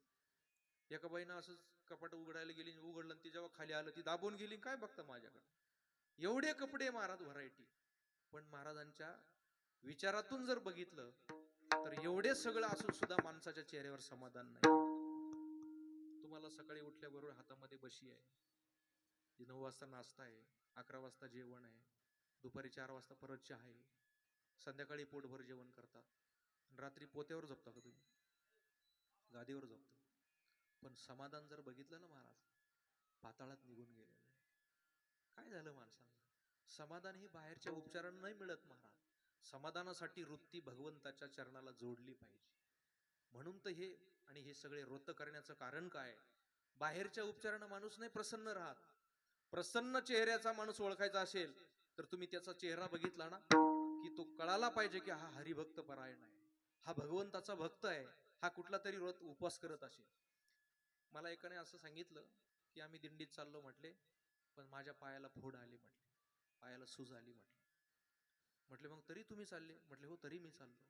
एका बाईनं असंच कपाट उघडायला गेली, उघडलं आणि ती जेव्हा खाली आलं ती दाबून गेली, काय बघतं माझ्याकडे, एवढे कपडे महाराज व्हरायटी. पण महाराजांच्या विचारातून जर बघितलं तर एवढे सगळं असून सुद्धा माणसाच्या चेहऱ्यावर समाधान नाही. तुम्हाला सकाळी उठल्याबरोबर हातामध्ये बशी आहे, 9 वाजता नाश्ता आहे, 11 वाजता जेवण आहे, दुपारी 4 वाजता परत चहा आहे, संध्याकाळी पोटभर जेवण करता, रात्री पोत्यावर झोपता का तुम्ही? गादीवर झोपता. पण समाधान जर बघितलं ना महाराज, पाताळात निघून गेलेलं. काय झालं माणसाला? समाधान हे बाहेरच्या उपचारांना नाही मिळत महाराज. समाधानासाठी वृत्ती भगवंताच्या चरणाला जोडली पाहिजे. म्हणून तर हे सगळे व्रत करण्याचं कारण काय? बाहेरच्या उपचारांना माणूस नाही प्रसन्न राहत. प्रसन्न चेहऱ्याचा माणूस ओळखायचा असेल तर तुम्ही त्याचा चेहरा बघितला ना की तो कळाला पाहिजे की हा हरिभक्त परायण आहे, हा भगवंताचा भक्त आहे, हा कुठला तरी व्रत उपवास करत असेल. मला एकाने असं सांगितलं की आम्ही दिंडीत चाललो म्हटले, पण माझ्या पायाला फोड आली म्हटले, पायाला सूज आली म्हटले मग तरी तुम्ही चालले? म्हटले हो तरी मी चाललो.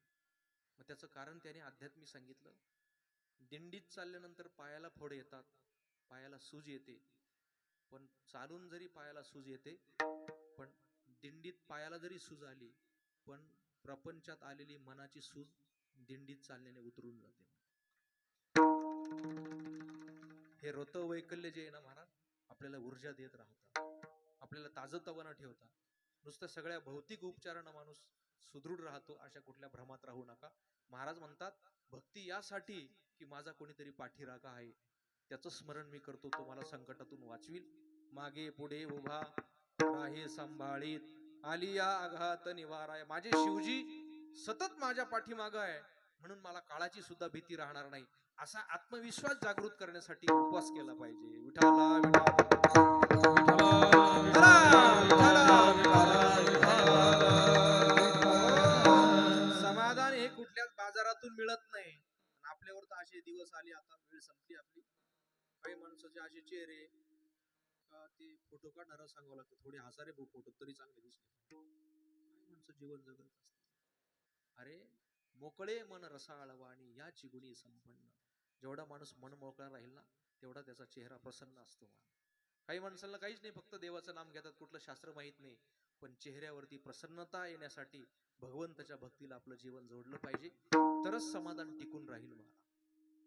मग त्याचं कारण त्याने आध्यात्मिक सांगितलं. दिंडीत चालल्यानंतर पायाला फोड येतात, पायाला सूज येते, पण चालून जरी पायाला सूज येते, पण दिंडीत पायाला जरी सूज आली पण प्रपंचात आलेली मनाची सूज दिंडीत चालण्याने उतरून जाते. हे व्रत वैकल्य जे आहे ना महाराज, आपल्याला ऊर्जा देत राहतात, आपल्याला ताजतवानं ठेवतात. नुसतं सगळ्या भौतिक उपचारांना माणूस सुदृढ राहतो अशा कुठल्या भ्रमात राहू नका. महाराज म्हणतात भक्ती यासाठी की माझा कोणीतरी पाठीराखा आहे, त्याचं स्मरण मी करतो, तो मला संकटातून वाचवील, मागे पुढे उभा राहे सांभाळीत, आलिया आघात निवाराय. माझे शिवजी सतत माझ्या पाठीमाग आहे, म्हणून मला काळाची सुद्धा भीती राहणार नाही. असा आत्मविश्वास जागृत करण्यासाठी उपवास केला पाहिजे. विठाला समाधान हे कुठल्याच बाजारातून मिळत नाही. आपल्यावर तर असे दिवस आले, आता वेळ संपली आपली. काही माणसाचे असे चेहरे का ते फोटो काढणारा सांगावं लागतं, थोडे हसारे फोटो तरी चांगले दिसले. काय माणसं जीवन जगत असते. अरे मोकळे मन रसाळवा आणि याची गुणी संपन्न. जेवढा माणूस मन मोकळा राहील ना तेवढा त्याचा चेहरा प्रसन्न असतो. काही माणसांना काहीच नाही, फक्त देवाचं नाम घेतात, कुठलं शास्त्र माहित नाही, पण चेहऱ्यावरती प्रसन्नता येण्यासाठी भगवंताच्या भक्तीला आपलं जीवन जोडलं पाहिजे, तरच समाधान टिकून राहील.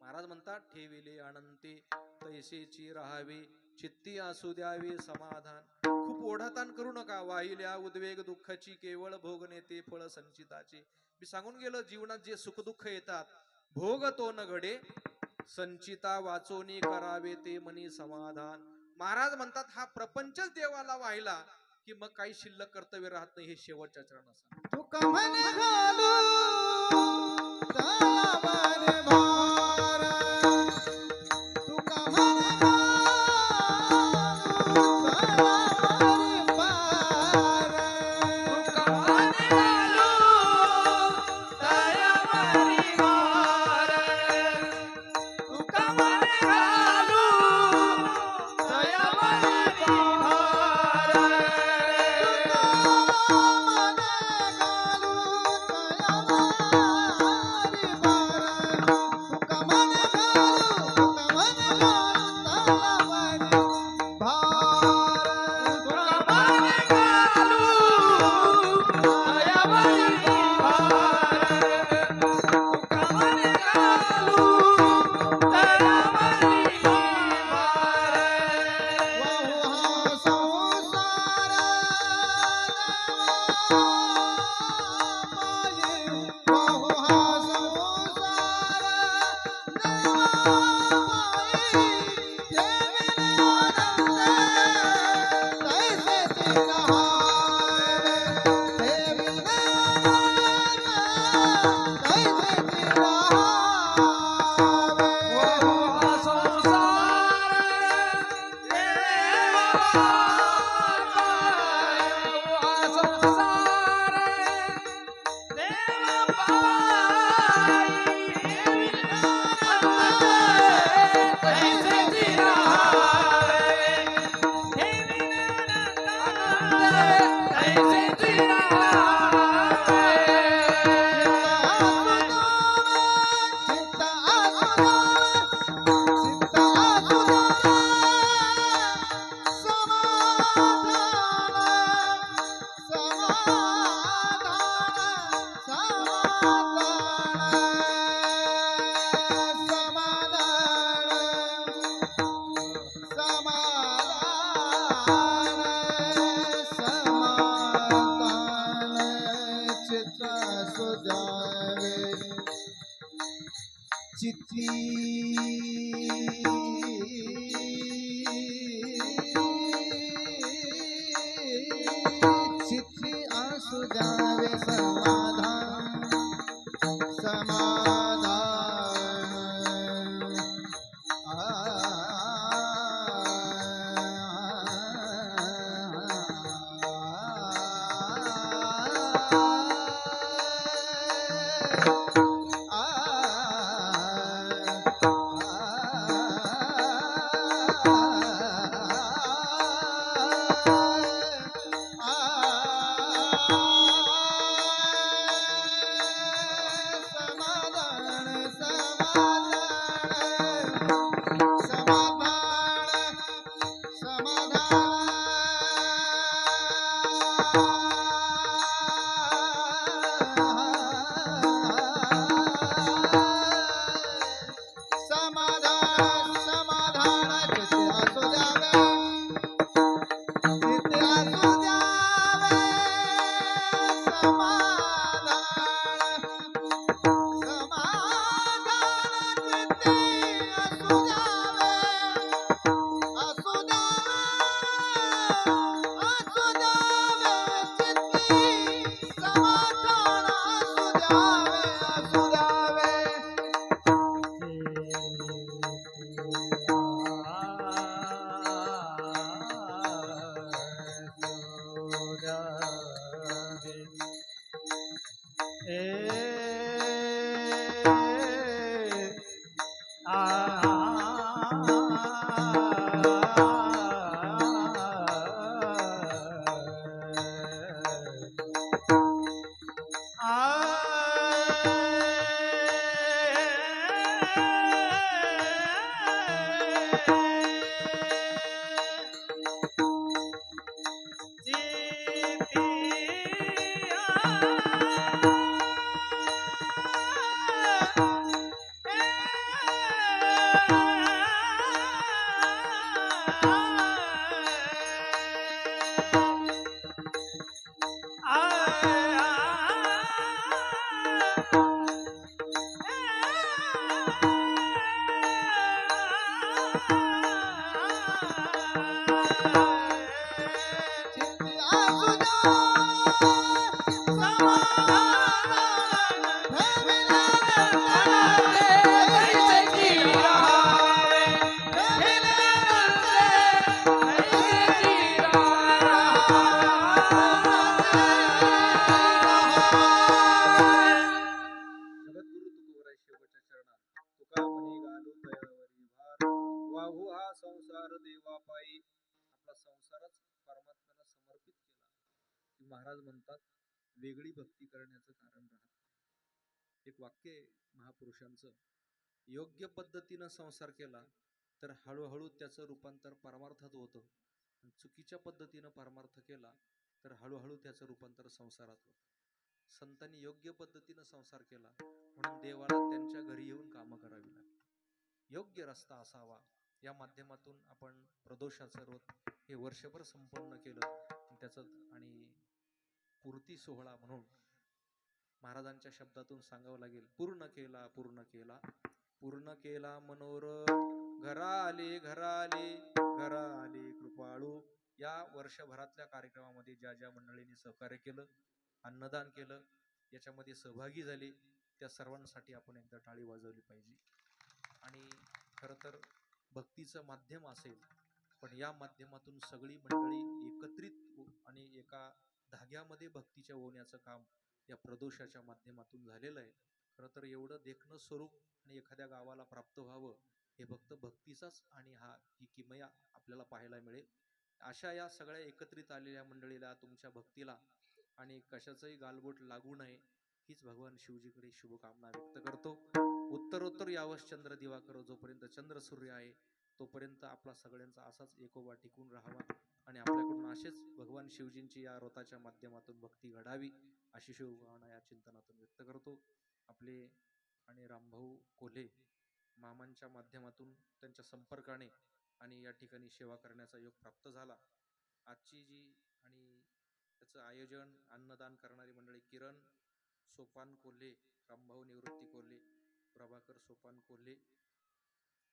महाराज म्हणतात ठेविले अनंते तैसेची राहावे, चित्ती असू द्यावे समाधान. खूप ओढाताण करू नका, वाहिल्या उद्वेग दुःखाची, केवळ भोग नेते फळ संचिताचे. मी सांगून गेलो, जीवनात जे सुखदुःख येतात भोग तो न घडे, संचिता वाचोनी करावे ते मनी समाधान. महाराज म्हणतात हा प्रपंचच देवाला वाहिला की मग काही शिल्लक कर्तव्य राहत नाही. हे शेवटच्या चरणात तुका म्हणे घालू तळावर भार, तुका म्हणे चित्ती चित्ती असू द्यावे समाधान समाधान समाधान समाधान समाधान चित्ते असू द्यावे चित्ते असू द्यावे समाधान समाधान चित्ते असू द्यावे असू द्यावे चित्ती समाधान असू द्यावे जगद्गुरु तुकोबराय शेवटच्या चरणात तुका म्हणे घालू तयावरी भार वाहू हा संसार देवा पायी आपला संसारच परमात्म्याला समर्पित केला की महाराज म्हणतात वेगळी भक्ती करण्याचं कारण राहत नाही. एक वाक्य आहे महापुरुषांचं, योग्य पद्धतीनं संसार केला तर हळूहळू त्याचं रूपांतर परमार्थात होतं, आणि चुकीच्या पद्धतीनं परमार्थ केला तर हळूहळू त्याचं रूपांतर संसारात होतं. संतांनी योग्य पद्धतीनं संसार केला म्हणून देवाला त्यांच्या घरी येऊन कामं करावी लागली. योग्य रस्ता असावा या माध्यमातून आपण प्रदोषाचं व्रत हे वर्षभर संपन्न केलं. त्याचं आणि पूर्ती सोहळा म्हणून महाराजांच्या शब्दातून सांगावं लागेल, पूर्ण केला पूर्ण केला पूर्ण केला मनोरथ घरा आले घरा आले घरा आले कृपाळू. या वर्षभरातल्या कार्यक्रमामध्ये ज्या ज्या मंडळींनी सहकार्य केलं, अन्नदान केलं, याच्यामध्ये सहभागी झाले, त्या सर्वांसाठी आपण एकदा टाळी वाजवली पाहिजे. आणि खरं तर भक्तीचं माध्यम असेल, पण या माध्यमातून सगळी मंडळी एकत्रित आणि एका धाग्यामध्ये भक्तीच्या ओवण्याचं काम या प्रदोषाच्या माध्यमातून झालेलं आहे. खरं तर एवढं देखणं स्वरूप आणि एखाद्या गावाला प्राप्त व्हावं हे फक्त भक्तीचाच आणि ही किमया आपल्याला पाहायला मिळेल. अशा या सगळ्या एकत्रित आलेल्या मंडळीला, तुमच्या भक्तीला आणि कशाचंही गालबोट लागू नये हीच भगवान शिवजीकडे शुभकामना व्यक्त करतो. उत्तरोत्तर यावंच चंद्र दिवाकर, जोपर्यंत चंद्र सूर्य आहे तोपर्यंत आपला सगळ्यांचा असाच एकोबा टिकून राहावा आणि आपल्याकडून असेच भगवान शिवजींची या व्रताच्या माध्यमातून भक्ती घडावी अशी शुभकामना या चिंतनातून व्यक्त करतो. आपले आणि रामभाऊ कोल्हे मामांच्या माध्यमातून त्यांच्या संपर्काने आणि या ठिकाणी सेवा करण्याचा योग प्राप्त झाला. आजची जी आणि त्याचं आयोजन अन्नदान करणारी मंडळी किरण, सोपान कोल्हे, रामभाऊ निवृत्ती कोल्हे प्रभाकर सोपान कोल्हे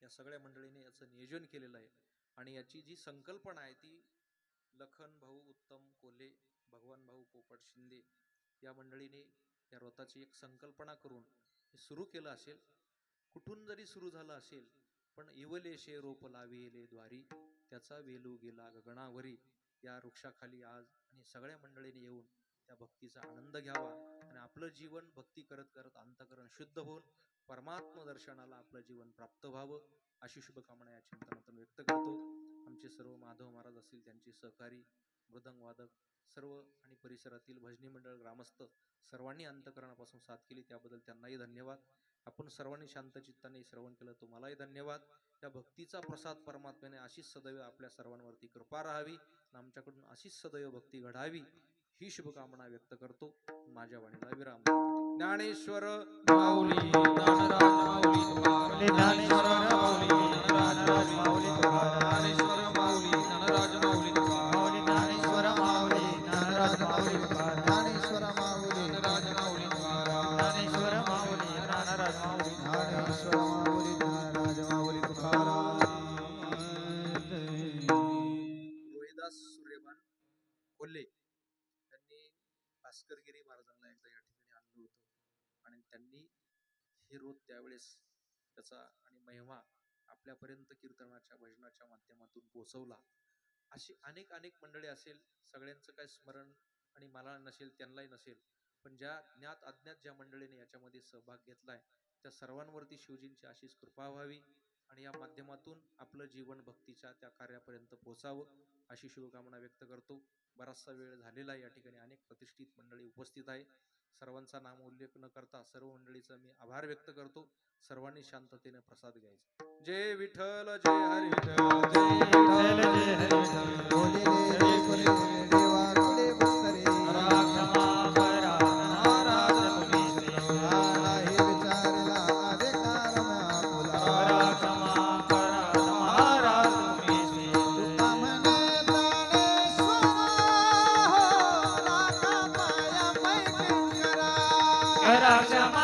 या सगळ्या मंडळीने याचं नियोजन केलेलं आहे. आणि याची जी संकल्पना आहे ती लखन भाऊ उत्तम कोल्हे, भगवान भाऊ पोपट शिंदे या मंडळीने या रथाची एक संकल्पना करून हे सुरू केलं असेल. कुठून जरी सुरू झालं असेल, पण इवलेशे रोप लाविले द्वारी, त्याचा वेलू गेला गगनावरी. या वृक्षाखाली आज आणि सगळ्या मंडळीने येऊन त्या भक्तीचा आनंद घ्यावा आणि आपलं जीवन भक्ती करत करत अंतःकरण शुद्ध होऊन परमात्म दर्शनाला आपलं जीवन प्राप्त व्हावं अशी शुभकामना या चिंतनातून व्यक्त करतो. आमचे सर्व माधव महाराज असतील, त्यांचे सहकारी मृदंग वादक सर्व आणि परिसरातील भजनी मंडळ ग्रामस्थ सर्वांनी अंतःकरणापासून साथ केली, त्याबद्दल त्यांनाही धन्यवाद. आपण सर्वांनी शांत चित्ताने श्रवण केलं, तुम्हालाही धन्यवाद. या भक्तीचा प्रसाद परमात्म्याने अशीच सदैव आपल्या सर्वांवरती कृपा राहावी, आमच्याकडून अशीच सदैव भक्ती घडावी ही शुभकामना व्यक्त करतो. माझ्या वाणीला विराम. ज्ञानेश्वर माऊली ज्ञानराज माऊली तुकाराम. ज्ञानेश्वर माऊली ज्ञानराज माऊली तुकाराम. ज्ञानेश्वर माऊली ज्ञानराज माऊली तुकाराम. ज्ञानेश्वर माऊली ज्ञानराज माऊली तुकाराम. ज्ञानेश्वर माऊली ज्ञानराज माऊली तुकाराम. ज्ञानेश्वर माऊली ज्ञानराज माऊली ज्ञानेश्वर माऊली ज्ञानराज माऊली तुकाराम. रोहिदास सूर्यबान कोल्हे त्यांनी भास्करगिरी महाराजांना एकदा या ठिकाणी आणलं होतं आणि त्यांनी हे रोध त्यावेळेस त्याचा आणि महिमा आपल्यापर्यंत कीर्तनाच्या भजनाच्या माध्यमातून पोहोचवला. अशी अनेक अनेक मंडळी असेल, सगळ्यांचं काय स्मरण आणि मला नसेल, त्यांनाही नसेल, पण ज्या ज्ञात अज्ञात ज्या मंडळीने याच्यामध्ये सहभाग घेतलाय त्या सर्वांवरती शिवजींची अशीच कृपा व्हावी आणि या माध्यमातून आपलं जीवन भक्तीच्या त्या कार्यापर्यंत पोहोचावं अशी शुभकामना व्यक्त करतो. बराचसा वेळ झालेला आहे, या ठिकाणी अनेक प्रतिष्ठित मंडळी उपस्थित आहे. सर्वांचा नाम उल्लेख न करता सर्व मंडळीचा मी आभार व्यक्त करतो. सर्वांनी शांततेने प्रसाद घ्यायचा. जय विठ्ठल जय हरी विठ्ठल जय विठ्ठल जय हरी विठ्ठल. बोलिले बोलिले देवा कुले बसरे क्षमा करा नाराज मुनी नाही विचारला अधिकार आपुला. क्षमा करा नाराज मुनी तुका म्हणे ज्ञानेश्वरा हो लाखा पाया पैकी करा. करा क्षमा